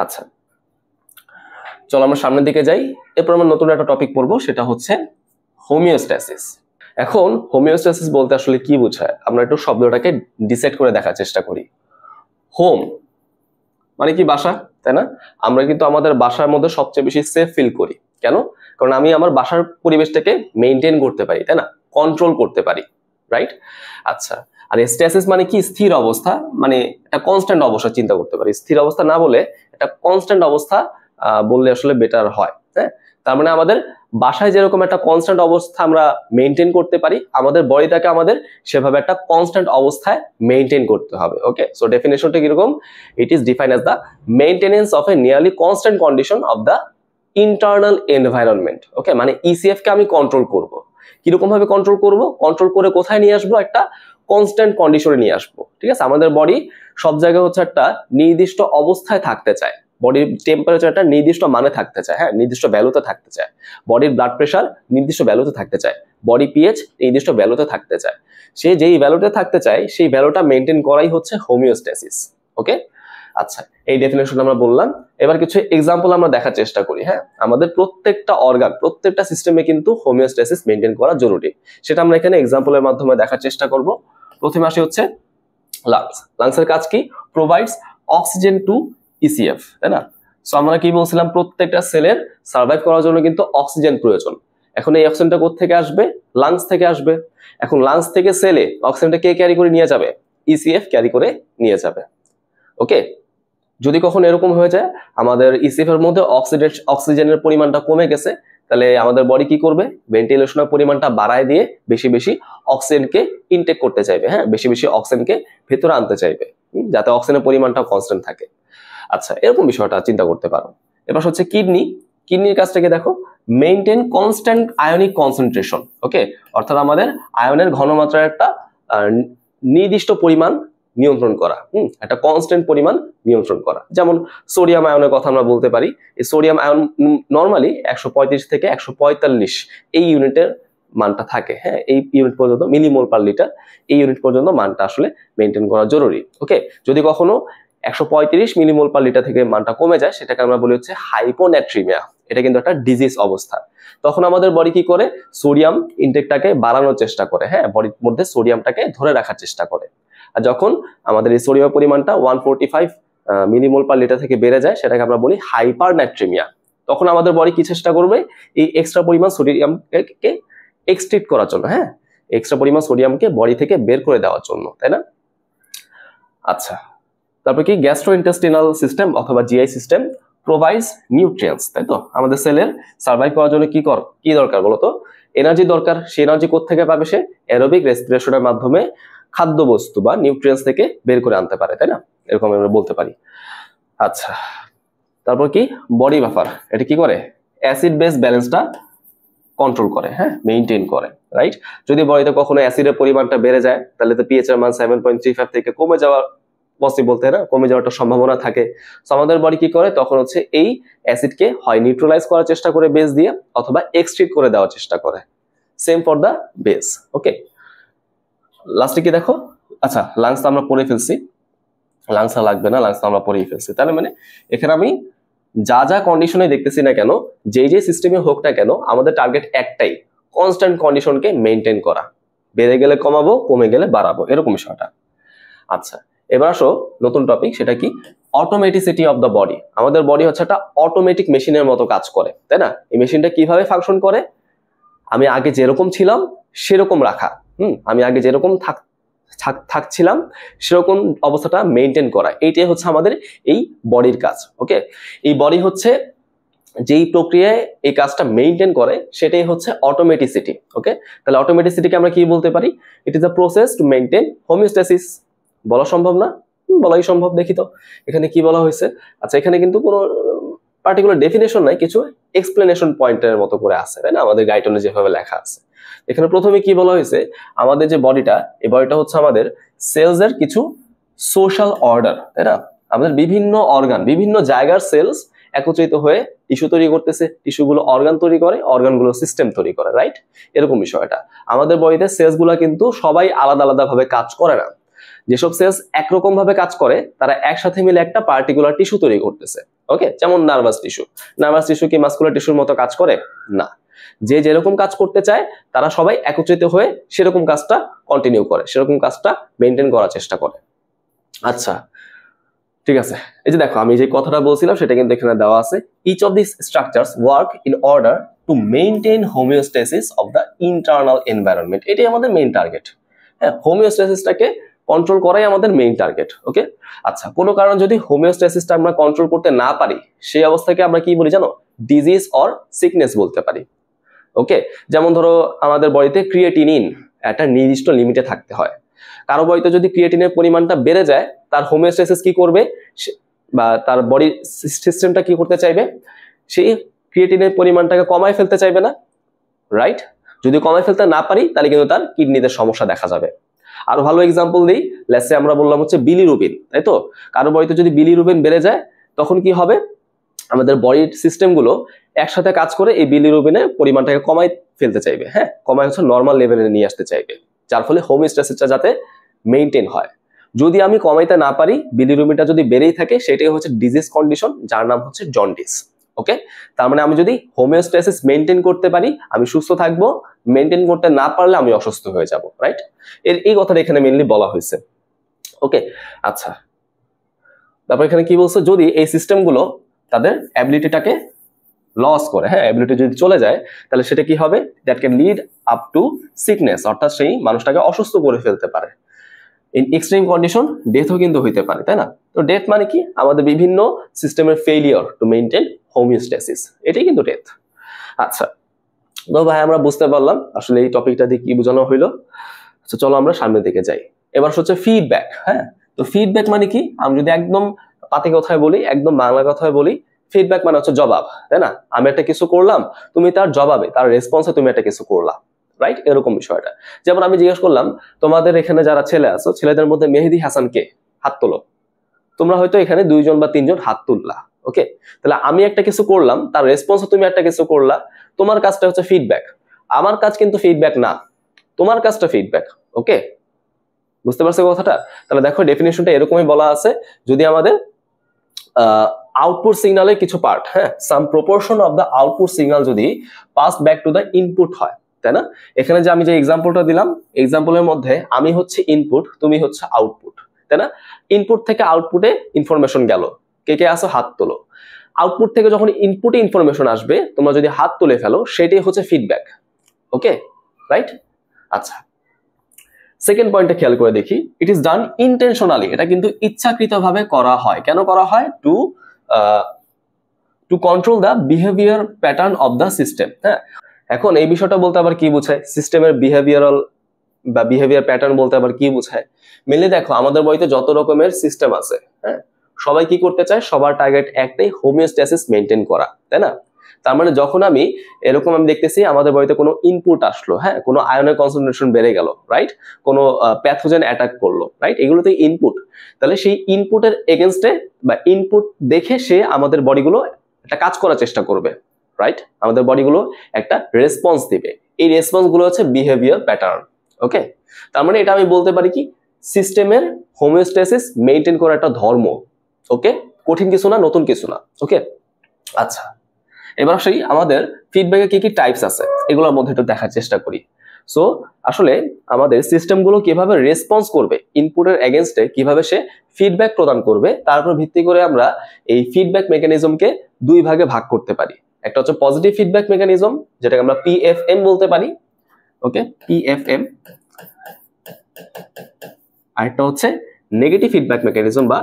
আচ্ছা, চলো আমরা সামনের দিকে যাই। এরপর আমরা নতুন একটা টপিক পড়বো, সেটা হচ্ছে হোমিওস্ট্যাসিস। এখন হোমিওস্ট্যাসিস বলতে আসলে কি বোঝায় আমরা একটু শব্দটাকে ডিসাইড করে দেখার চেষ্টা করি। হোম মানে কি? বাসা, তাই না? আমরা কিন্তু আমাদের বাসার মধ্যে সবচেয়ে বেশি সেফ ফিল করি। কেন? কারণ আমি আমার বাসার পরিবেশটাকে মেইনটেইন করতে পারি, তাই না? কন্ট্রোল করতে পারি, রাইট? আচ্ছা, আর স্ট্যাসিস মানে কি? স্থির অবস্থা, মানে একটা কনস্ট্যান্ট অবস্থা চিন্তা করতে পারি। স্থির অবস্থা না বলে একটা কনস্ট্যান্ট অবস্থা বললে আসলে বেটার হয়। হ্যাঁ, তার মানে আমাদের বাসায় যেরকম একটা কনস্ট্যান্ট অবস্থা আমরা মেইনটেইন করতে পারি, আমাদের বডিটাকে আমাদের সেভাবে একটা কনস্ট্যান্ট অবস্থায় মেইনটেইন করতে হবে। ওকে, সো ডেফিনেশনটা কিরকম? It is defined as the maintenance of a nearly constant condition of the internal environment. Okay, মানে ইসিএফ কে আমি কন্ট্রোল করব। কিরকম ভাবে কন্ট্রোল করব? কন্ট্রোল করে কোথায় নিয়ে আসবো? একটা কনস্ট্যান্ট কন্ডিশনে নিয়ে আসবো। ঠিক আছে, আমাদের বডি সব জায়গায় হচ্ছে একটা নির্দিষ্ট অবস্থায় থাকতে চায়, বডির টেম্পারেচারটা নির্দিষ্ট মানে থাকতে চায়, হ্যাঁ, নির্দিষ্ট ভ্যালুতে থাকতে চায়। বডির ব্লাড প্রেশার নির্দিষ্ট ভ্যালুতে থাকতে চায়, বডি পিএইচ নির্দিষ্ট ভ্যালুতে থাকতে চায়। সে যেই ভ্যালুতে থাকতে চায় সেই ভ্যালুটা মেনটেন করাই হচ্ছে হোমিওস্ট্যাসিস। ওকে, আচ্ছা, এই ডেফিনেশন আমরা বললাম। এবার কিছু এক্সাম্পল আমরা দেখার চেষ্টা করি। হ্যাঁ, আমাদের প্রত্যেকটা অর্গান, প্রত্যেকটা সিস্টেমে কিন্তু হোমিওস্ট্যাসিস মেনটেন করা জরুরি, সেটা আমরা এখানে এক্সাম্পলের মাধ্যমে দেখার চেষ্টা করব। প্রথমে আসে হচ্ছে লাংস। লাংসের কাজ কি? প্রোভাইডস অক্সিজেন টু ইসিএফ, তাই না? সো আমরা কি বলছিলাম? প্রত্যেকটা সেলের সার্ভাইভ করার জন্য কিন্তু অক্সিজেন প্রয়োজন। এখন এই অক্সিজেনটা কোথা থেকে আসবে? লাংস থেকে আসবে। এখন লাংস থেকে সেলে অক্সিজেনটা কে ক্যারি করে নিয়ে যাবে? ইসিএফ ক্যারি করে নিয়ে যাবে। ওকে, যদি কখনো এরকম হয়ে যায় আমাদের ইসিএফ এর মধ্যে অক্সিজেনের পরিমাণটা কমে গেছে, তাহলে আমাদের বডি কি করবে? ভেন্টিলেশনের পরিমাণটা বাড়ায় দিয়ে বেশি বেশি অক্সিজেনকে ইনটেক করতে চাইবে। হ্যাঁ, বেশি বেশি অক্সিজেনকে ভেতরে আনতে চাইবে, যাতে অক্সিজেনের পরিমাণটা কনস্ট্যান্ট থাকে। আচ্ছা, এরকম বিষয়টা চিন্তা করতে পারো। এবার হচ্ছে কিডনি। কিডনির কাজটাকে দেখো, মেইনটেইন কনস্ট্যান্ট আয়নিক কনসেন্ট্রেশন। ওকে, অর্থাৎ আমাদের আয়নের ঘনমাত্রার একটা নির্দিষ্ট পরিমাণ নিয়ন্ত্রণ করা, একটা কনস্ট্যান্ট পরিমাণ নিয়ন্ত্রণ করা। যেমন সোডিয়াম আয়নের কথা আমরা বলতে পারি। এই সোডিয়াম আয়ন নরমালি 135 থেকে 145 এই ইউনিটের মানটা থাকে। হ্যাঁ, এই ইউনিট পর্যন্ত, মিলিমোল পার লিটার, এই ইউনিট পর্যন্ত মানটা আসলে মেনটেন করা জরুরি। ওকে, যদি কখনো 135 মিলিমোল পার লিটার থেকে মানটা কমে যায়, সেটাকে আমরা বলি হচ্ছে হাইপোন্যাট্রিমিয়া। এটা কিন্তু একটা ডিজিজ অবস্থা। তখন আমাদের বডি কি করে? সোডিয়াম ইনটেকটাকে বাড়ানোর চেষ্টা করে। হ্যাঁ, বডির মধ্যে সোডিয়ামটাকে ধরে রাখার চেষ্টা করে। আর যখন আমাদের এই সোডিয়াম পরিমাণটা 145 মিলিমোল পার লিটার থেকে বেড়ে যায়, সেটাকে আমরা বলি হাইপারন্যাট্রিমিয়া। তখন আমাদের বডি কি চেষ্টা করবে? এই এক্সট্রা পরিমাণ সোডিয়ামকে এক্সট্রিক্ট করার জন্য, হ্যাঁ, এক্সট্রা পরিমাণ সোডিয়ামকে বডি থেকে বের করে দেওয়ার জন্য, তাই না? আচ্ছা, তারপর কি? গ্যাস্ট্রোইন্টেস্টিনাল সিস্টেম অথবা জিআই সিস্টেম প্রোভাইডস নিউট্রিয়েন্টস, তাই তো? আমাদের সেলের সার্ভাইভ করার জন্য কি দরকার বলতো? এনার্জি দরকার। সেই এনার্জি কোত্থেকে পাবে সে? অ্যারোবিক রেসপিরেশনের মাধ্যমে খাদ্যবস্তু বা নিউট্রিয়েন্টস থেকে বের করে আনতে পারে, তাই না? এরকম আমরা বলতে পারি। আচ্ছা, তারপর কি? Body buffer. এটা কি করে? অ্যাসিড বেস ব্যালেন্সটা কন্ট্রোল করে, হ্যাঁ, মেইনটেইন করে, রাইট? যদি বডিতে কখনো অ্যাসিডের পরিমাণটা বেড়ে যায়, তাহলে তো পিএইচ এর মান 7.35 থেকে কমে যাওয়ার পসিবল, তাই না? কমে যাওয়ার একটা সম্ভাবনা থাকে। সো আমাদের বডি কি করে তখন হচ্ছে এই অ্যাসিডকে হয় নিউট্রালাইজ করার চেষ্টা করে বেস দিয়ে, অথবা এক্সট্রিট করে দেওয়ার চেষ্টা করে। Same for the base. Okay, লাস্টে কি দেখো, আচ্ছা লাংস আমরা পড়ে ফেলছি, লাংস লাগবে না, লাংস আমরা পড়েই ফেলছি। তাহলে মানে এখানে আমি যা যা কন্ডিশনে দেখতেছি না কেন, যে সিস্টেমে হোক না কেন, আমাদের টার্গেট একটাই, কনস্ট্যান্ট কন্ডিশনকে মেনটেন করা। বেড়ে গেলে কমাবো, কমে গেলে বাড়াবো, এরকম বিষয়টা। আচ্ছা, এবার আসো নতুন টপিক, সেটা কি? অটোমেটিসিটি অফ দ্য বডি। আমাদের বডি হচ্ছে একটা অটোমেটিক মেশিনের মতো কাজ করে, তাই না? এই মেশিনটা কিভাবে ফাংশন করে? আমি আগে যেরকম ছিলাম সেরকম রাখা, আমি আগে যেরকম থাকছিলাম সেরকম অবস্থাটা মেনটেন করা, এইটাই হচ্ছে আমাদের এই বডির কাজ। ওকে, এই বডি হচ্ছে যেই প্রক্রিয়ায় এই কাজটা মেনটেন করে সেটাই হচ্ছে অটোমেটিসিটি। ওকে, তাহলে অটোমেটিসিটিকে আমরা কি বলতে পারি? It is a process to maintain homeostasis. বলা সম্ভব না? বলাই সম্ভব। দেখি তো এখানে কি বলা হয়েছে। আচ্ছা, এখানে কিন্তু কোনো পার্টিকুলার ডেফিনেশন নাই, কিছু এক্সপ্লেনেশন পয়েন্টের মতো করে আছে, তাই না? আমাদের গাইডলাইনে যেভাবে লেখা আছে। এখানে প্রথমে কি বলা হয়েছে, আমাদের যে বডিটা, এই বডিটা হচ্ছে আমাদের সেলস এর কিছু সোশ্যাল অর্ডার, তাই না? আমাদের বিভিন্ন অর্গান, বিভিন্ন জায়গার সেলস একত্রিত হয়ে টিস্যু তৈরি করতেছে, টিস্যুগুলো অর্গান তৈরি করে, অর্গানগুলো সিস্টেম তৈরি করে, রাইট? এরকম বিষয়টা। আমাদের বডিতে সেলস গুলা কিন্তু সবাই আলাদা আলাদা ভাবে কাজ করে না। যেসব সেলস একরকম ভাবে কাজ করে তারা একসাথে মিলে একটা পার্টিকুলার টিস্যু তৈরি করতেছে। ওকে, যেমন নার্ভাস টিস্যু। নার্ভাস টিস্যু কি মাসকুলার টিস্যুর মতো কাজ করে? না। যে যেরকম কাজ করতে চায় তারা সবাই একত্রিত হয়ে সেরকম কাজটা কন্টিনিউ করে, সেরকম কাজটা মেনটেন করার চেষ্টা করে। আচ্ছা, ঠিক আছে। এই যে দেখো, আমি যে কথাটা বলছিলাম সেটা কিন্তু এখানে দেওয়া আছে। Each of this structures work in order to maintain homeostasis of the internal environment. এটাই আমাদের মেইন টার্গেট। হ্যাঁ, হোমিওস্ট্যাসিসটাকে কন্ট্রোল করাই আমাদের মেইন টার্গেট। ওকে, আচ্ছা, কোনো কারণ যদি হোমিওস্ট্যাসিসটা আমরা কন্ট্রোল করতে না পারি, সেই অবস্থাকে আমরা কি বলি জানো? ডিজিজ অর সিকনেস বলতে পারি। ওকে, যেমন ধরো আমাদের বডিতে ক্রিয়েটিনিন একটা নির্দিষ্ট লিমিটে থাকতে হয়। কারো বডিতে যদি ক্রিয়েটিনের পরিমাণটা বেড়ে যায়, তার হোমিওস্ট্যাসিস কি করবে, বা তার বডি সিস্টেমটা কি করতে চাইবে? সেই ক্রিয়েটিনের পরিমাণটাকে কমায় ফেলতে চাইবে না, রাইট? যদি কমায় ফেলতে না পারি তাহলে কিন্তু তার কিডনিতে সমস্যা দেখা যাবে। আরো ভালো এক্সাম্পল দিই, লেটস সে আমরা বললাম হচ্ছে বিলিরুবিন, তাই তো? কারো বডিতে যদি বিলিরুবিন বেড়ে যায় তখন কি হবে? আমাদের বডির সিস্টেমগুলো একসাথে কাজ করে এই বিলিরুবিনের পরিমাণটাকে কমাই ফেলতে চাইবে। হ্যাঁ, কমায় হচ্ছে নর্মাল লেভেলে নিয়ে আসতে চাইবে, যার ফলে হোমিওস্ট্যাসিসটা যাতে মেইনটেইন হয়। যদি আমি কমাইতে না পারি, বিলিরুবিনটা যদি বেড়েই থাকে, সেটাই হচ্ছে ডিজিজ কন্ডিশন, যার নাম হচ্ছে জন্ডিস। ওকে, তার মানে আমি যদি হোমিওস্ট্যাসিস মেইনটেইন করতে পারি আমি সুস্থ থাকবো, মেইনটেইন করতে না পারলে আমি অসুস্থ হয়ে যাব, রাইট? এই কথাটা এখানে মেইনলি বলা হয়েছে। ওকে, আচ্ছা, তারপর এখানে কি বলছে, যদি এই সিস্টেমগুলো তাদের অ্যাবিলিটিটাকে লস করে, হ্যাঁ, অ্যাবিলিটি যদি চলে যায়, তাহলে সেটা কি হবে? That can lead up to sickness, অর্থাৎ সেই মানুষটাকে অসুস্থ করে ফেলতে পারে। ইন এক্সট্রিম কন্ডিশন ডেথও কিন্তু হইতে পারে, তাই না? তো ডেথ মানে কি? আমাদের বিভিন্ন সিস্টেমের ফেইলিওর টু মেইনটেইন হোমিওস্ট্যাসিস, এটাই কিন্তু ডেথ। আচ্ছা, তো ভাই আমরা বুঝতে পারলাম আসলে এই টপিকটা দিয়ে কি বোঝানো হইলো। আচ্ছা, চলো আমরা সামনের দিকে যাই। এবার হচ্ছে ফিডব্যাক। হ্যাঁ, তো ফিডব্যাক মানে কি? আমি যদি একদম পাতি কথায় বলি, একদম বাংলা কথায় বলি, ফিডব্যাক মানে হচ্ছে জবাব, তাই না? আমি একটা কিছু করলাম, তুমি তার জবাবে, তার রেসপন্সে তুমি একটা কিছু করলা, রাইট? এরকম বিষয়টা। যেমন আমি জিজ্ঞেস করলাম, তোমাদের এখানে যারা ছেলে আছো, ছেলেদের মধ্যে মেহেদি হাসান কে? হাত তোলো। তোমরা হয়তো এখানে 2জন বা 3জন হাত তুললা। ওকে, তাহলে আমি একটা কিছু করলাম, তার রেসপন্সে তুমি একটা কিছু করলা, তোমার কাজটা হচ্ছে ফিডব্যাক। আমার কাজ কিন্তু ফিডব্যাক না, তোমার কাজটা ফিডব্যাক। ওকে, বুঝতে পারছো কথাটা? তাহলে দেখো ডেফিনেশনটা এরকমই বলা আছে, যদি আমাদের আউটপুট সিগন্যালের কিছু পার্ট, হ্যাঁ, some proportion of the output signal যদি pass back to the input হয়, তাই না? এখানে যে আমি যে এক্সাম্পলটা দিলাম, এক্সাম্পলের মধ্যে আমি হচ্ছে ইনপুট, তুমি হচ্ছে আউটপুট, তাই না? ইনপুট থেকে আউটপুটে ইনফরমেশন গেল, কে কে আসো হাত তোলো। আউটপুট থেকে যখন ইনপুটে ইনফরমেশন আসবে, তোমরা যদি হাত তুলে ফেলো, সেটাই হচ্ছে ফিডব্যাক। ওকে, রাইট? আচ্ছা, সেকেন্ড পয়েন্টটা খেয়াল করে দেখি, ইট ইজ ডান ইন্টেনশনালি। এটা কিন্তু ইচ্ছাকৃতভাবে করা হয়। কেন করা হয়? To control the behaviour pattern of the system. হ্যাঁ, এখন এই বিষয়টা বলতে আবার কি বোঝায়? সিস্টেমের বিহেভিয়ারাল বা বিহেভিয়ার প্যাটার্ন বলতে আবার কি বোঝায়? মেনলি দেখো, আমাদের বইতে যত রকমের সিস্টেম আছে, হ্যাঁ, সবাই কি করতে চায়? সবার টার্গেট একটাই, হোমিওস্ট্যাসিস মেনটেন করা, তাই না? তার মানে যখন আমি এরকম আমি দেখতেছি আমাদের বডিতে কোনো ইনপুট আসলো, হ্যাঁ, কোনো আয়নের কনসেন্ট্রেশন বেড়ে গেল, রাইট, কোনো প্যাথোজেন অ্যাটাক করলো, রাইট, এগুলোতে ইনপুট, তাহলে সেই ইনপুটের এগেনস্টে বা ইনপুট দেখে সে আমাদের বডিগুলো একটা কাজ করার চেষ্টা করবে, রাইট, আমাদের বডিগুলো একটা রেসপন্স দিবে। এই রেসপন্স গুলো হচ্ছে বিহেভিয়ার প্যাটার্ন। ওকে, তার মানে এটা আমি বলতে পারি কি সিস্টেমের হোমিওস্ট্যাসিস মেইনটেইন করা একটা ধর্ম। ওকে, কঠিন কিছু না, নতুন কিছু না। ওকে, আচ্ছা, এবার আসি আমাদের ফিডব্যাকের কি কি টাইপস আছে এগুলোর মধ্যে একটু দেখার চেষ্টা করি। সো আসলে আমাদের সিস্টেমগুলো কিভাবে রেসপন্স করবে, ইনপুটের এগেনস্টে কিভাবে সে ফিডব্যাক প্রদান করবে, তার উপর ভিত্তি করে আমরা এই ফিডব্যাক মেকানিজমকে দুই ভাগে ভাগ করতে পারি। একটা হচ্ছে পজিটিভ ফিডব্যাক মেকানিজম, যেটাকে আমরা পিএফএম বলতে পারি। ওকে, পিএফএম। আরেকটা হচ্ছে নেগেটিভ ফিডব্যাক মেকানিজম বা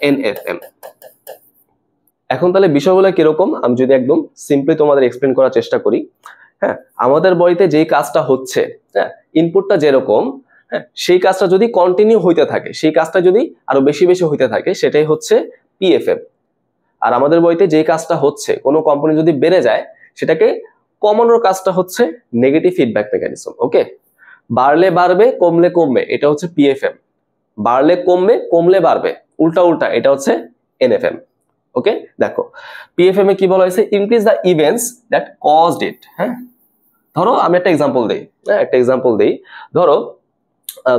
এনএফএম। এখন তাহলে বিষয়গুলো কিরকম আমি যদি একদম সিম্পলি তোমাদের এক্সপ্লেন করার চেষ্টা করি। হ্যাঁ, আমাদের বডিতে যেই কাজটা হচ্ছে, হ্যাঁ, ইনপুটটা যেরকম, হ্যাঁ, সেই কাজটা যদি কন্টিনিউ হইতে থাকে, সেই কাজটা যদি আরো বেশি বেশি হইতে থাকে, সেটাই হচ্ছে পিএফএম। আর আমাদের বডিতে যেই কাজটা হচ্ছে, কোনো কম্পোনেন্ট যদি বেড়ে যায়, সেটাকে কমানোর কাজটা হচ্ছে নেগেটিভ ফিডব্যাক মেকানিজম। ওকে, বাড়লে বাড়বে, কমলে কমবে, এটা হচ্ছে পিএফএম। বাড়লে কমবে, কমলে বাড়বে, উল্টা উল্টা, এটা হচ্ছে এনএফএম। ওকে, দেখো পিএফএম এ কি বলা হয়েছে, increase the events that caused it. হ্যাঁ, ধরো আমি একটা এক্সাম্পল দেই, হ্যাঁ, একটা এক্সাম্পল দেই। ধরো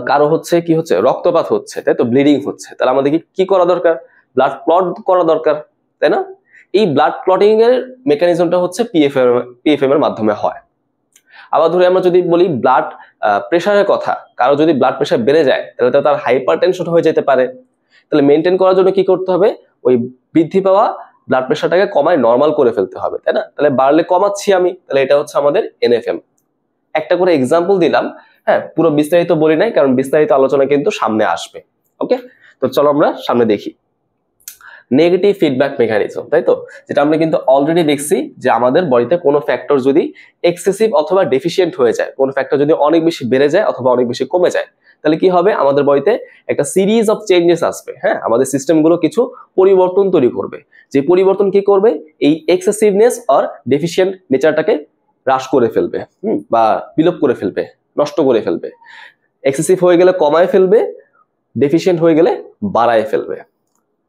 কারো হচ্ছে কি হচ্ছে, রক্তপাত হচ্ছে, তাই তো, ব্লিডিং হচ্ছে, তাহলে আমাদের কি করা দরকার, ব্লাড ক্লট করা দরকার, তাই না? এই ব্লাড ক্লটিং এর মেকানিজমটা হচ্ছে পিএফএম এর মাধ্যমে হয়। আবার ধরে আমরা যদি বলি ব্লাড প্রেশারের কথা, কারো যদি ব্লাড প্রেশার বেড়ে যায় তাহলে তার হাইপারটেনশন হয়ে যেতে পারে। তাহলে মেনটেন করার জন্য কি করতে হবে, ওই বৃদ্ধি পাওয়া ব্লাড প্রেশারটাকে কমায় নর্মাল করে ফেলতে হবে, তাই না? তাহলে বাড়লে কমাচ্ছি আমি, তাহলে এটা হচ্ছে আমাদের এনএফএম। একটা করে এক্সাম্পল দিলাম, হ্যাঁ, পুরো বিস্তারিত বলি নাই, কারণ বিস্তারিত আলোচনা কিন্তু সামনে আসবে। ওকে, তো চলো আমরা সামনে দেখি নেগেটিভ ফিডব্যাক মেকানিজম, তাই তো, যেটা আমরা কিন্তু অলরেডি দেখছি যে আমাদের বডিতে কোনো ফ্যাক্টর যদি এক্সেসিভ অথবা ডেফিসিয়েন্ট হয়ে যায়, কোনো ফ্যাক্টর যদি অনেক বেশি বেড়ে যায় অথবা অনেক বেশি কমে যায়, তাহলে কি হবে, আমাদের বডিতে একটা সিরিজ অফ চেঞ্জেস আসবে। হ্যাঁ, আমাদের সিস্টেমগুলো কিছু পরিবর্তন তৈরি করবে, যে পরিবর্তন কি করবে, এই এক্সেসিভনেস আর ডেফিসিয়েন্ট নেচারটাকে হ্রাস করে ফেলবে, বা বিলোপ করে ফেলবে, নষ্ট করে ফেলবে। এক্সেসিভ হয়ে গেলে কমায় ফেলবে, ডেফিসিয়েন্ট হয়ে গেলে বাড়ায় ফেলবে।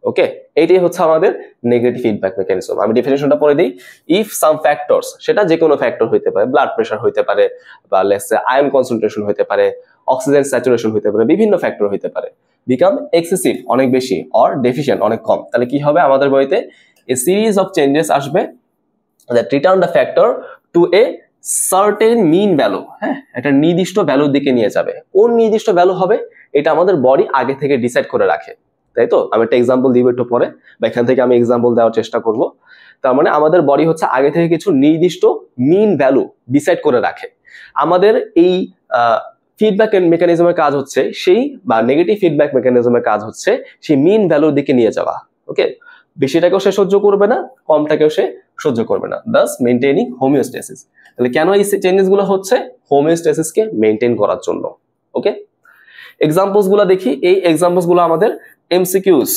ওকে, এইটাই হচ্ছে আমাদের নেগেটিভ ফিডব্যাক মেকানিজম। আমি ডেফিনিশনটা পড়ে দিই। ইফ সাম ফ্যাক্টরস, সেটা যে কোনো ফ্যাক্টর হইতে পারে, ব্লাড প্রেশার হইতে পারে, বা লেটস সে আয়ন কনসেন্ট্রেশন হইতে পারে, অক্সিজেন স্যাচুরেশন হইতে পারে, বিভিন্ন ফ্যাক্টর হইতে পারে, বিকাম এক্সেসিভ অনেক বেশি, অর ডেফিশিয়েন্ট অনেক কম, তাহলে কি হবে, আমাদের বডিতে এ সিরিজ অফ চেঞ্জেস আসবে that return the factor to a certain mean value. হ্যাঁ, একটা নির্দিষ্ট ভ্যালুর দিকে নিয়ে যাবে। কোন নির্দিষ্ট ভ্যালু হবে, এটা আমাদের বডি আগে থেকে ডিসাইড করে রাখে, তাই তো। আমি একটা এক্সাম্পল দিব একটু পরে, বা এখান থেকে আমি এক্সাম্পল দেওয়ার চেষ্টা করব। তার মানে আমাদের বডি হচ্ছে আগে থেকে কিছু নির্দিষ্ট মিন ভ্যালু ডিসাইড করে রাখে। আমাদের এই ফিডব্যাক মেকানিজমের কাজ হচ্ছে সেই, বা নেগেটিভ ফিডব্যাক মেকানিজমের কাজ হচ্ছে সেই মিন ভ্যালুর দিকে নিয়ে যাওয়া। ওকে, বেশিটাকেও সে সহ্য করবে না, কমটাকেও সে সহ্য করবে না, দাস মেইনটেইনিং হোমিওস্ট্যাসিস। তাহলে কেন এই চেঞ্জেস গুলো হচ্ছে, হোমিওস্ট্যাসিসকে মেইনটেইন করার জন্য। ওকে, এক্সাম্পলস গুলো দেখি। এই এক্সাম্পলস গুলো আমাদের এমসিকিউজ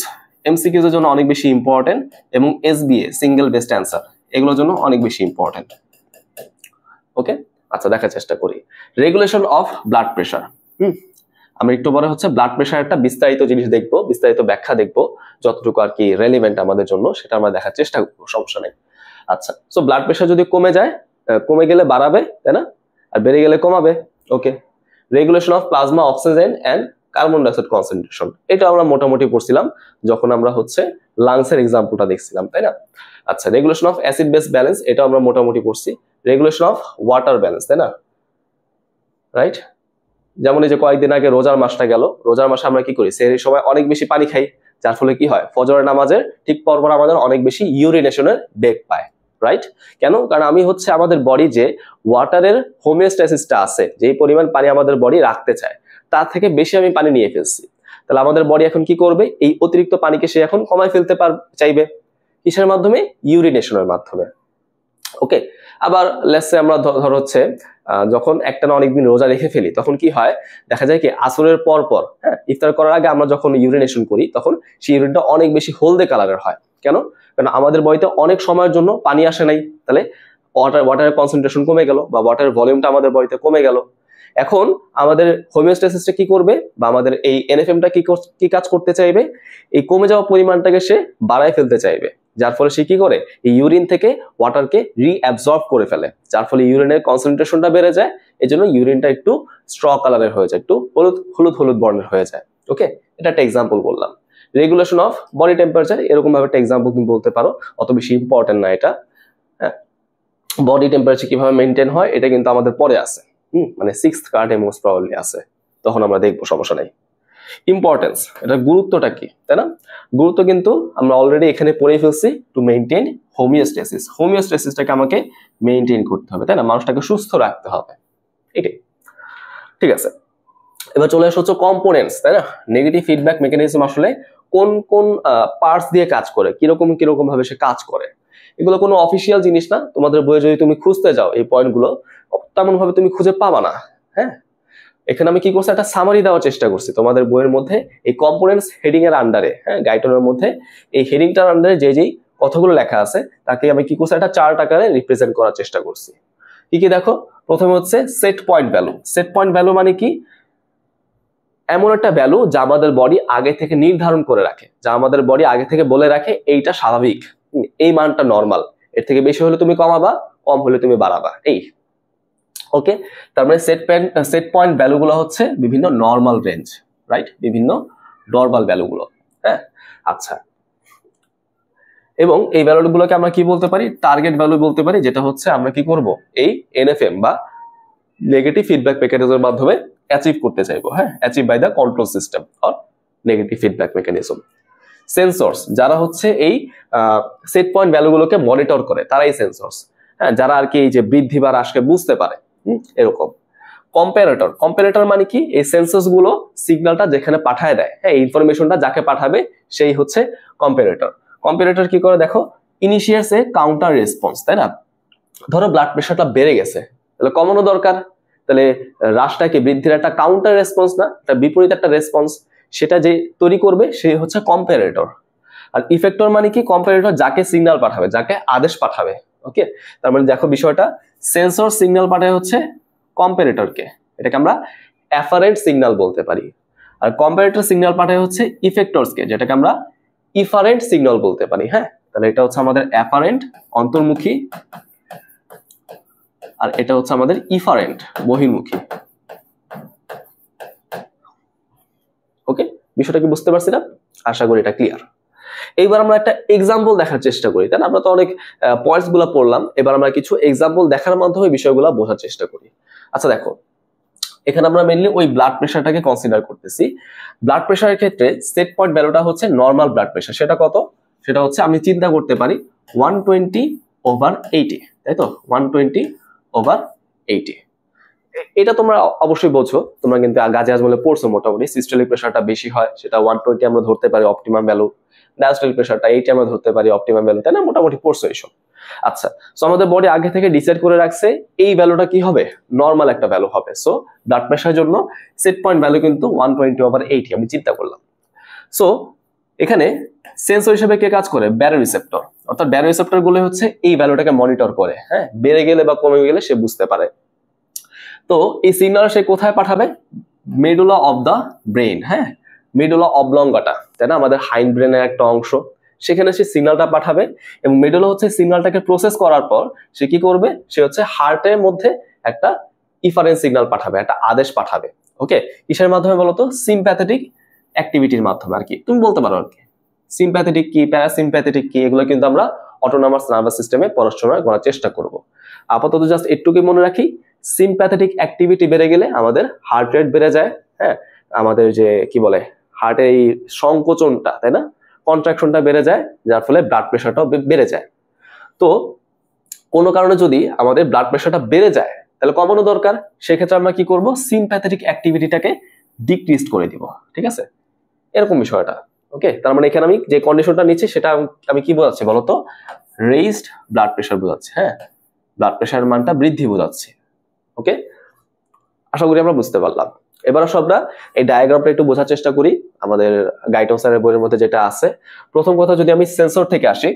এর জন্য অনেক বেশি ইম্পর্টেন্ট, এবং এসবিএ সিঙ্গেল বেস্ট অ্যান্সার এগুলোর জন্য অনেক বেশি ইম্পর্টেন্ট। ওকে, আচ্ছা, দেখার চেষ্টা করি। Regulation of blood pressure. আমরা একটু পরে হচ্ছে ব্লাড প্রেশার একটা বিস্তারিত জিনিস দেখবো, বিস্তারিত ব্যাখ্যা দেখবো, যতটুকু আর কি রেলিভেন্ট আমাদের জন্য সেটা আমরা দেখার চেষ্টা করবো, সমস্যা নেই। আচ্ছা, সো ব্লাড প্রেশার যদি কমে যায়, কমে গেলে বাড়াবে, তাই না, আর বেড়ে গেলে কমাবে। Okay, regulation of plasma oxygen and carbon dioxide concentration, এটা আমরা মোটামুটি পড়ছিলাম যখন আমরা হচ্ছে লাংসের এক্সাম্পলটা দেখছিলাম, তাই না। আচ্ছা, regulation of acid base balance, এটা আমরা মোটামুটি পড়ছি। রেগুলেশন অফ ওয়াটার ব্যালেন্স, তাই না, রাইট। যেমন এই যে কয়েকদিন আগে রোজার মাসটা গেল, রোজার মাসে আমরা কি করি, সেই সময় অনেক বেশি পানি খাই, যার ফলে কি হয়, ফজরের নামাজের ঠিক পরপর আমাদের অনেক বেশি ইউরিনেশনের বেগ পায়, রাইট। কেন, কারণ আমি হচ্ছে আমাদের বডি যে ওয়াটারের হোমিওস্ট্যাসিসটা আছে, যেই পরিমাণ পানি আমাদের বডি রাখতে চায় তার থেকে বেশি আমি পানি নিয়ে ফেলছি। তাহলে আমাদের বডি এখন কি করবে, এই অতিরিক্ত পানিকে সে এখন কমায় ফেলতে চাইবে, কিসের মাধ্যমে, ইউরিনেশনের মাধ্যমে। ওকে, আবার লেটস সে আমরা ধর হচ্ছে যখন একটানা অনেকদিন রোজা রেখে ফেলি, তখন কি হয়, দেখা যায় কি আসরের পর পর, হ্যাঁ, ইফতার করার আগে আমরা যখন ইউরিনেশন করি, তখন সেই ইউরিনটা অনেক বেশি হলদে কালারের হয়। কেন? কারণ আমাদের বডিতে অনেক সময়ের জন্য পানি আসে নাই, তাহলে ওয়াটারের কনসেন্ট্রেশন কমে গেল বা ওয়াটারের ভলিউমটা আমাদের বডিতে কমে গেল। এখন আমাদের হোমিওস্ট্যাসিসটা কি করবে, বা আমাদের এই এনএফএমটা কি কাজ করতে চাইবে, এই কমে যাওয়া পরিমাণটাকে সে বাড়ায় ফেলতে চাইবে, যার ফলে সে কি করে, এই ইউরিন থেকে ওয়াটারকে রিঅ্যাবজর্ব করে ফেলে, যার ফলে ইউরিনের কনসেন্ট্রেশনটা বেড়ে যায়। এই জন্য ইউরিনটা একটু স্ট্র কালারের হয়ে যায়, একটু হলুদ বর্ণের হয়ে যায়। ওকে, এটা একটা এক্সাম্পল বললাম। রেগুলেশন অফ বডি টেম্পারেচার, এরকম ভাবে একটা এক্সাম্পল তুমি বলতে পারো, অত বেশি ইম্পর্টেন্ট না এটা। হ্যাঁ, বডি টেম্পারেচার কিভাবে মেনটেন হয় এটা কিন্তু আমাদের পরে আছে, মানে 6th কার্ডে মোস্ট প্রবাবলি আছে, তখন আমরা দেখবো, সমস্যা নাই। ইম্পর্টেন্স, এটা গুরুত্বটা কি, তাই না? গুরুত্ব কিন্তু আমরা অলরেডি এখানে পড়ে ফেলছি। টু মেনটেন হোমিওস্ট্যাসিস, হোমিওস্ট্যাসিসটাকে আমাকে মেনটেন করতে হবে, তাই না? মানুষটাকে সুস্থ রাখতে হবে, এটাই। ঠিক আছে, এবার চলে আসা হচ্ছে কম্পোনেন্টস, তাই না? নেগেটিভ ফিডব্যাক মেকানিজম আসলে কোন কোন পার্টস দিয়ে কাজ করে, কিরকম কিরকম ভাবে সে কাজ করে, এগুলো কোনো অফিসিয়াল জিনিস না। তোমাদের বইয়ে যদি তুমি খুঁজতে যাও এই পয়েন্টগুলো, তেমন ভাবে তুমি খুঁজে পাবা না। হ্যাঁ, এখানে আমি কি করছি, একটা সামারি দেওয়ার চেষ্টা করছি তোমাদের বইয়ের মধ্যে, এই কম্পোনেন্টস হেডিং এর আন্ডারে, হ্যাঁ, গাইডলাইনের মধ্যে এই হেডিংটার আন্ডারে যেই কথাগুলো লেখা আছে তাকে আমি কি করছি, একটা চার্ট আকারে রিপ্রেজেন্ট করার চেষ্টা করছি। কি কি দেখো, প্রথমে হচ্ছে set point value. Set point value মানে কি, এমন একটা ভ্যালু যা আমাদের বডি আগে থেকে নির্ধারণ করে রাখে, যা আমাদের বডি আগে থেকে বলে রাখে এইটা স্বাভাবিক, এই মানটা নর্মাল, এর থেকে বেশি হলে তুমি কমাবা, কম হলে তুমি বাড়াবা, এই। ওকে, তার মানে সেট পয়েন্ট ভ্যালুগুলো হচ্ছে বিভিন্ন নর্মাল রেঞ্জ, রাইট, বিভিন্ন নর্মাল ভ্যালুগুলো। হ্যাঁ, আচ্ছা, এবং এই ভ্যালুগুলোকে আমরা কি বলতে পারি, টার্গেট ভ্যালু বলতে পারি, যেটা হচ্ছে আমরা কি করব, এই এনএফএম বা নেগেটিভ ফিডব্যাক মেকানিজমের মাধ্যমে অ্যাচিভ করতে চাইবো। হ্যাঁ, achieve by the control system or negative feedback mechanism. Sensors, যারা হচ্ছে এই সেট পয়েন্ট ভ্যালুগুলোকে মনিটর করে, তারাই সেন্সরস। হ্যাঁ, যারা আর কি এই যে বৃদ্ধি বা হ্রাসকে বুঝতে পারে, এরকম। কম্পারেটর, কম্পারেটর মানে কি, এই সেন্সরস গুলো সিগন্যালটা যেখানে পাঠায় দেয়, হ্যাঁ, ইনফরমেশনটা যাকে পাঠাবে সেই হচ্ছে কম্পারেটর। কম্পারেটর কি করে দেখো, ইনিশিয়েটস এ কাউন্টার রেসপন্স, তাই না? ধরো ব্লাড প্রেশারটা বেড়ে গেছে, তাহলে কমানো দরকার, তাহলে হ্রাসটাকে বৃদ্ধির একটা কাউন্টার রেসপন্স না, একটা বিপরীত একটা রেসপন্স, সেটা যে তৈরি করবে সে হচ্ছে কম্পারেটর। আর ইফেক্টর মানে কি, কম্পারেটর যাকে সিগন্যাল পাঠাবে, যাকে আদেশ পাঠাবে। ওকে, তার মানে দেখো বিষয়টা, সেন্সর সিগন্যাল পাঠায় হচ্ছে কম্পারেটরকে, এটাকে আমরা অ্যাফারেন্ট সিগন্যাল বলতে পারি। আর কম্পারেটর সিগন্যাল পাঠায় হচ্ছে ইফেক্টরসকে, যেটাকে আমরা ইফারেন্ট সিগন্যাল বলতে পারি। হ্যাঁ, তাহলে এটা হচ্ছে আমাদের অ্যাফারেন্ট অন্তর্মুখী, আর এটা হচ্ছে আমাদের ইফারেন্ট বহির্মুখী। ওকে, বিষয়টা কি বুঝতে পারছি না? আশা করি এটা ক্লিয়ার। এইবার আমরা একটা এক্সাম্পল দেখার চেষ্টা করি, তাই না? আমরা তো অনেক পয়েন্টস গুলা পড়লাম, এবার আমরা কিছু এক্সাম্পল দেখার মাধ্যমে বিষয়গুলো বোঝার চেষ্টা করি। আচ্ছা দেখো, এখানে আমরা মেইনলি ওই ব্লাড প্রেশারটাকে কনসিডার করতেছি। ব্লাড প্রেশারের ক্ষেত্রে সেট পয়েন্ট ভ্যালুটা হচ্ছে নর্মাল ব্লাড প্রেশার, সেটা কত, সেটা হচ্ছে আমি চিন্তা করতে পারি 120/80, তাই তো, 120/80। এটা তোমরা অবশ্যই বোঝো, তোমরা কিন্তু গাজী আজমলে পড়ছো মোটামুটি। সিস্টোলিক প্রেশারটা বেশি হয়, সেটা 120 আমরা ধরতে পারি অপটিমাম ভ্যালু, ডায়াস্টোলিক প্রেশারটা 80 আমরা ধরতে পারি অপটিমাম ভ্যালু, তাই না? মোটামুটি পড়ছো এইসব। আচ্ছা, সো আমাদের বডি আগে থেকে ডিসাইড করে রাখছে এই ভ্যালুটা কি হবে, নর্মাল একটা ভ্যালু হবে। সো ব্লাড প্রেশারের জন্য সেট পয়েন্ট ভ্যালু কিন্তু 120/80 আমি চিন্তা করলাম। সো এখানে সেন্সর হিসেবে কে কাজ করে, ব্যারো রিসেপ্টর, অর্থাৎ ব্যারো রিসেপ্টর গুলো হচ্ছে এই ভ্যালুটাকে মনিটর করে, হ্যাঁ, বেড়ে গেলে বা কমে গেলে সে বুঝতে পারে। তো এই সিগন্যাল সে কোথায় পাঠাবে, মেডুলা অফ দা ব্রেন, হ্যাঁ, মেডুলা অবলঙ্গাটা, তাই না, আমাদের হাইন্ড ব্রেনের একটা অংশ, সেখানে সে সিগন্যালটা পাঠাবে, এবং মেডুলা হচ্ছে সিগন্যালটাকে প্রসেস করার পর সে কি করবে, সে হচ্ছে হার্টের মধ্যে একটা ইফারেন্স সিগন্যাল পাঠাবে, একটা আদেশ পাঠাবে। ওকে, কিসের মাধ্যমে বলতো, সিম্প্যাথেটিক অ্যাক্টিভিটির মাধ্যমে আর কি, তুমি বলতে পারো আর কি। সিম্প্যাথেটিক কি, প্যারাসিম্প্যাথেটিক কি, এগুলো কিন্তু আমরা অটোনমাস নার্ভাস সিস্টেমে পড়াশোনা করার চেষ্টা করব। আপাতত জাস্ট একটুকুই মনে রাখি, সিম্প্যাথেটিক অ্যাক্টিভিটি বেড়ে গেলে আমাদের হার্ট রেট বেড়ে যায়, হ্যাঁ, আমাদের যে কি বলে হার্টের এই সংকোচনটা, তাই না, কন্ট্রাকশনটা বেড়ে যায়, যার ফলে ব্লাড প্রেশারটাও বেড়ে যায়। তো কোনো কারণে যদি আমাদের ব্লাড প্রেশারটা বেড়ে যায়, তাহলে কমানো দরকার, সেক্ষেত্রে আমরা কি করব, সিম্প্যাথেটিক অ্যাক্টিভিটিটাকে ডিক্রিজ করে দিব। ঠিক আছে, এরকম বিষয়টা। ওকে, তার মানে এখানে আমি যে কন্ডিশনটা নিচ্ছি সেটা আমি কি বোঝাচ্ছি বলতো, রেইজড ব্লাড প্রেশার বোঝাচ্ছি, হ্যাঁ, ব্লাড প্রেশারের মানটা বৃদ্ধি বোঝাচ্ছি। ওকে, আশা করি আমরা বুঝতে পারলাম। এবার সবরা এই ডায়াগ্রামটা একটু বোঝার চেষ্টা করি। আমাদের গাইটন স্যারের বইয়ের মধ্যে যেটা আছে। প্রথম কথা, যদি আমি সেন্সর থেকে আসি,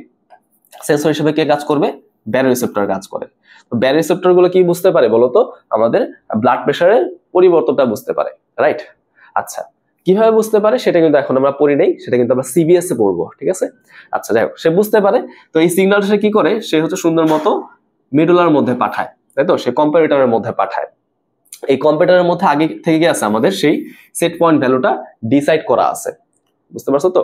সেন্সর হিসেবে কে কাজ করবে? ব্যারোরিসেপ্টর কাজ করে। তো ব্যারোরিসেপ্টর গুলো কি বুঝতে পারে বলতো? আমাদের ব্লাড প্রেশারের পরিবর্তনটা বুঝতে পারে, রাইট? আচ্ছা, কিভাবে বুঝতে পারে সেটা কিন্তু এখন আমরা পড়ি নাই, সেটা কিন্তু আমরা সিবিএস এ পড়বো, ঠিক আছে? আচ্ছা, যাই হোক, সে বুঝতে পারে। তো এই সিগন্যালটা সে কি করে? সে হচ্ছে সুন্দর মতো মিডুলার মধ্যে পাঠায়, তাই তো? সে কম্পারেটরের মধ্যে পাঠায়। এই কম্পিউটারের মধ্যে আগে থেকে কি আছে? আমাদের সেই সেট পয়েন্ট ভ্যালুটা ডিসাইড করা আছে, বুঝতে পারছো তো?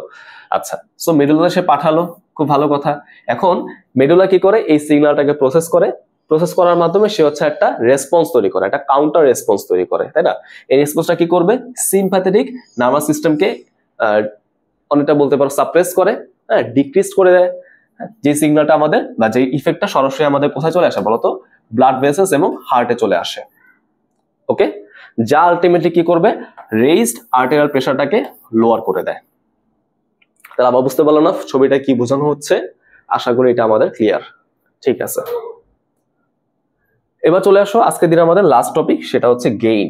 আচ্ছা, সো মেডুলা সে পাঠালো, খুব ভালো কথা। এখন মেডুলা কি করে? এই সিগন্যালটাকে প্রসেস করে, প্রসেস করার মাধ্যমে সে হচ্ছে একটা রেসপন্স তৈরি করে, একটা কাউন্টার রেসপন্স তৈরি করে, তাই না? এই রেসপন্সটা কি করবে? সিম্প্যাথেটিক নার্ভাস সিস্টেমকে অনেকটা বলতে পারো সাপ্রেস করে, হ্যাঁ, ডিক্রিজ করে দেয়। যে সিগন্যালটা আমাদের বা যে ইফেক্টটা সরাসরি আমাদের কোথায় চলে আসে বলতো? ব্লাড ভেসেলস এবং হার্টে চলে আসে, ওকে? যা আলটিমেটলি কি করবে? রেইজড আর্টেরিয়াল প্রেসারটাকে লোয়ার করে দেয়। তাহলে আবার বুঝতে পারলাম না ছবিটা কি বোঝানো হচ্ছে? আশা করি এটা আমাদের ক্লিয়ার, ঠিক আছে। এবার চলে আসো আজকের দিনে আমাদের লাস্ট টপিক, সেটা হচ্ছে গেইন।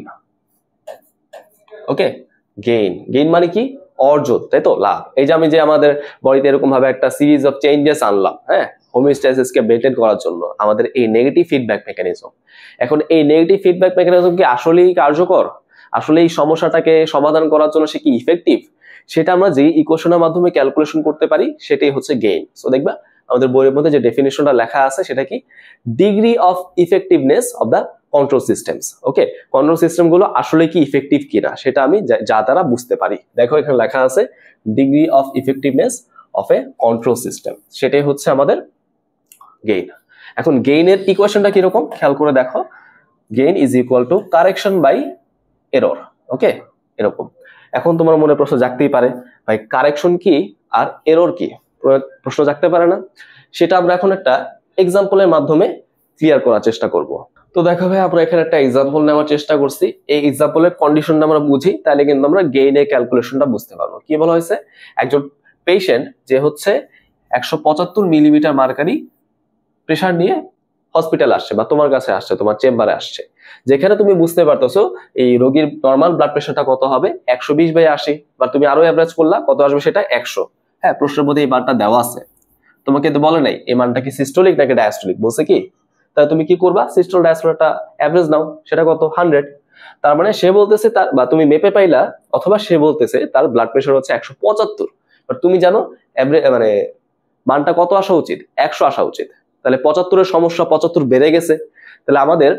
ওকে, গেইন। গেইন মানে কি? অর্জন, তাই তো? লাভ। এই যে আমি যে আমাদের বডিতে এরকম ভাবে একটা সিরিজ অফ চেঞ্জেস আনলাম, হ্যাঁ, হোমিওস্ট্যাসিসকে মেইনটেইন করার জন্য, আমাদের এই নেগেটিভ ফিডব্যাক মেকানিজম। এখন এই নেগেটিভ ফিডব্যাক মেকানিজম কি আসলেই কার্যকর? আসলে এই সমস্যাটাকে সমাধান করার জন্য সে কি ইফেক্টিভ? সেটা আমরা যে ইকুয়েশনের মাধ্যমে ক্যালকুলেশন করতে পারি, সেটাই হচ্ছে গেইন। সো দেখবা আমাদের বইয়ের মধ্যে যে ডেফিনিশনটা লেখা আছে সেটা কি? Degree of effectiveness of the control systems. Okay, control system গুলো আসলে কি ইফেক্টিভ কিনা সেটা আমি যা দ্বারা বুঝতে পারি। দেখো এখানে লেখা আছে degree of effectiveness of A control system, সেটাই হচ্ছে আমাদের গেইন। এখন গেইনের ইকুয়েশনটা কিরকম খেয়াল করে দেখো। Gain is equal to correction by error. Okay, এরকম। এখন তোমার মনে প্রশ্ন জাগতেই পারে, ভাই কারেকশন কি আর এরর কি? প্রশ্ন জাগতে পারে না? সেটা আমরা এখন একটা এক্সাম্পলের মাধ্যমে ক্লিয়ার করার চেষ্টা করব। তো দেখো ভাই, আমরা এখানে একটা এক্সাম্পল নেওয়ার চেষ্টা করছি। এই এক্সাম্পলের কন্ডিশনটা আমরা বুঝি, তাহলে কিন্তু আমরা গেইনের ক্যালকুলেশনটা বুঝতে পারবো। কি বলা হয়েছে? একজন পেশেন্ট যে হচ্ছে 175 মিলিমিটার মার্কারি প্রেশার নিয়ে হসপিটাল আসছে বা তোমার কাছে আসছে, তোমার চেম্বারে আসছে, যেখানে তুমি বুঝতে পারতেছো এই রোগীর নর্মাল ব্লাড প্রেশারটা কত হবে? 120/80, বা তুমি আরো অ্যাভারেজ করলা, কত আসবে সেটা? 100। হ্যাঁ, প্রশ্নের মধ্যে এই মানটা দেওয়া আছে। তোমাকে তো বলে নাই এই মানটা কি সিস্টোলিক নাকি ডায়াস্টোলিক, বলছে কি? তাহলে তুমি কি করবা? সিস্টোল ডায়াস্টোলটা অ্যাভারেজ নাও, সেটা কত? 100। তার মানে সে বলতেছে তার, বা তুমি মেপে পাইলা, অথবা সে বলতেছে তার ব্লাড প্রেশার হচ্ছে 175, বাট তুমি জানো মানে মানটা কত আসা উচিত? 100 আসা উচিত। তাহলে 75-এর সমস্যা 75 বেড়ে গেছে। তাহলে আমাদের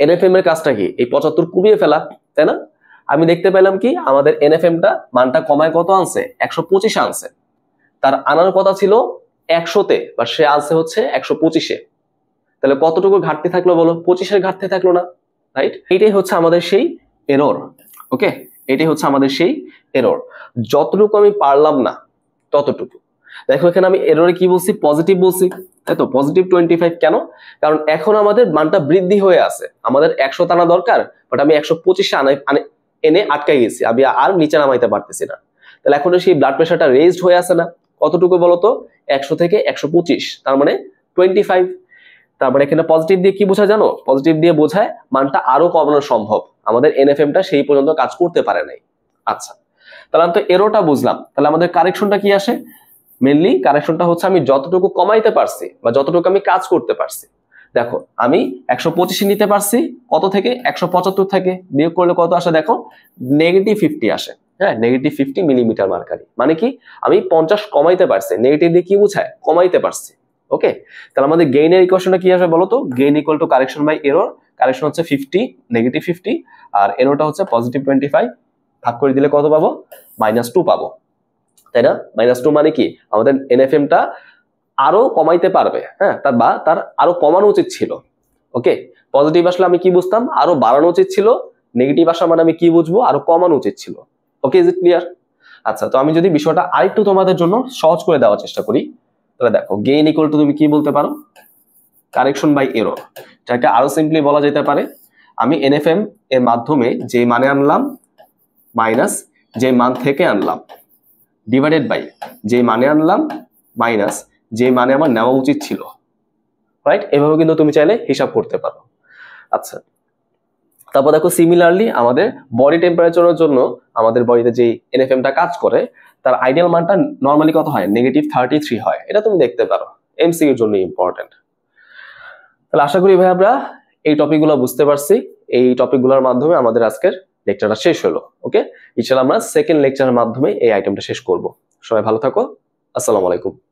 এনএফএম এর কাজটা কি? এই 75 কমিয়ে ফেলা, তাই না? আমি দেখতে পেলাম কি আমাদের এনএফএমটা মানটা কমায় কত আনছে? 125 আনছে। তার আনার কথা ছিল 100-তে, বা সে আনছে হচ্ছে 125-এ। তাহলে কতটুকু ঘাটতি থাকলো বলো? 25-এর ঘাটতি থাকলো না, রাইট? এইটাই হচ্ছে আমাদের সেই এরর। ওকে, এটাই হচ্ছে আমাদের সেই এরর। যতটুকু আমি পারলাম না ততটুকু। দেখো এখানে আমি এররে কি বলছি? পজিটিভ বলছি, তাই তো? পজিটিভ 25। কেন? কারণ এখন আমাদের মানটা বৃদ্ধি হয়ে আছে। আমাদের 100 টানা দরকার, বাট আমি 125-এ এনে আটকাই গেছি, আমি আর নিচে নামাইতে পারতেছি না। তাহলে এখন সেই ব্লাড প্রেশারটা রেজড হয়ে আছে না? কতটুকু বলতো? 100 থেকে 125, তার মানে 25। তার মানে এখানে পজিটিভ দিয়ে কি বোঝায় জানো? পজিটিভ দিয়ে বোঝায় মানটা আরো কমানো সম্ভব, আমাদের এনএফএমটা সেই পর্যন্ত কাজ করতে পারে নাই। আচ্ছা, তাহলে আমি তো এরোটা বুঝলাম। তাহলে আমাদের কারেকশনটা কি আসে? মেনলি কারেকশনটা হচ্ছে আমি যতটুকু কমাইতে পারছি বা যতটুকু আমি কাজ করতে পারছি। দেখো আমি 125 নিতে পারছি, কত থেকে? 175 থেকে বিয়োগ করলে কত আসে? দেখো -50 আসে। হ্যাঁ, -50 মিলিমিটার মার্কারি, মানে কি আমি 50 কমাইতে পারছি। নেগেটিভ দিয়ে কি বোঝায়? কমাইতে পারছি। ওকে, তাহলে আমাদের গেইনের ইকুয়েশনটা কি আসবে বলো তো? Gain equal to correction by error. Correction হচ্ছে 50, -50, আর এররটা হচ্ছে +25। ভাগ করে দিলে কত পাবো? -2 পাবো, তাই না? -2 মানে কি আমাদের এনএফএমটা আরো কমাইতে পারবে। হ্যাঁ, তার আরো কমানো উচিত ছিল। ওকে, পজিটিভ আসলে আমি কি বুঝতাম? আরো বাড়ানো উচিত ছিল। নেগেটিভ আসা মানে আমি কি বুঝবো? আরো কমানো উচিত ছিল। ওকে, ইজ ইট ক্লিয়ার? আচ্ছা, তো আমি যদি বিষয়টা আরেকটু তোমাদের জন্য সহজ করে দেওয়ার চেষ্টা করি, তাহলে দেখো গেইন ইকুয়াল টু তুমি কি বলতে পারো? Correction by error. এটাকে আরো সিম্পলি বলা যেতে পারে, আমি এনএফএম এর মাধ্যমে যে মানে আনলাম মাইনাস যে মান থেকে আনলাম, ডিভাইডেড বাই যে মানে আনলাম মাইনাস যে মানে আমার নেওয়া উচিত ছিল, রাইট? এভাবে কিন্তু তুমি চাইলে হিসাব করতে পারো। আচ্ছা, তারপর দেখো সিমিলারলি আমাদের বডি টেম্পারেচারের জন্য আমাদের বডিতে যে এনএফএমটা কাজ করে তার আইডিয়াল মানটা নর্মালি কত হয়, -33 হয়। এটা তুমি দেখতে পারো, এমসিকিউর জন্য ইম্পর্টেন্ট। তাহলে আশা করি ভাই আমরা এই টপিকগুলো বুঝতে পারছি। এই টপিকগুলোর মাধ্যমে আমাদের আজকের লেকচারটা শেষ হলো। ওকে, ইনশাআল্লাহ আমরা সেকেন্ড লেকচারের মাধ্যমে এই আইটেমটা শেষ করব। সবাই ভালো থাকো, আসসালামু আলাইকুম।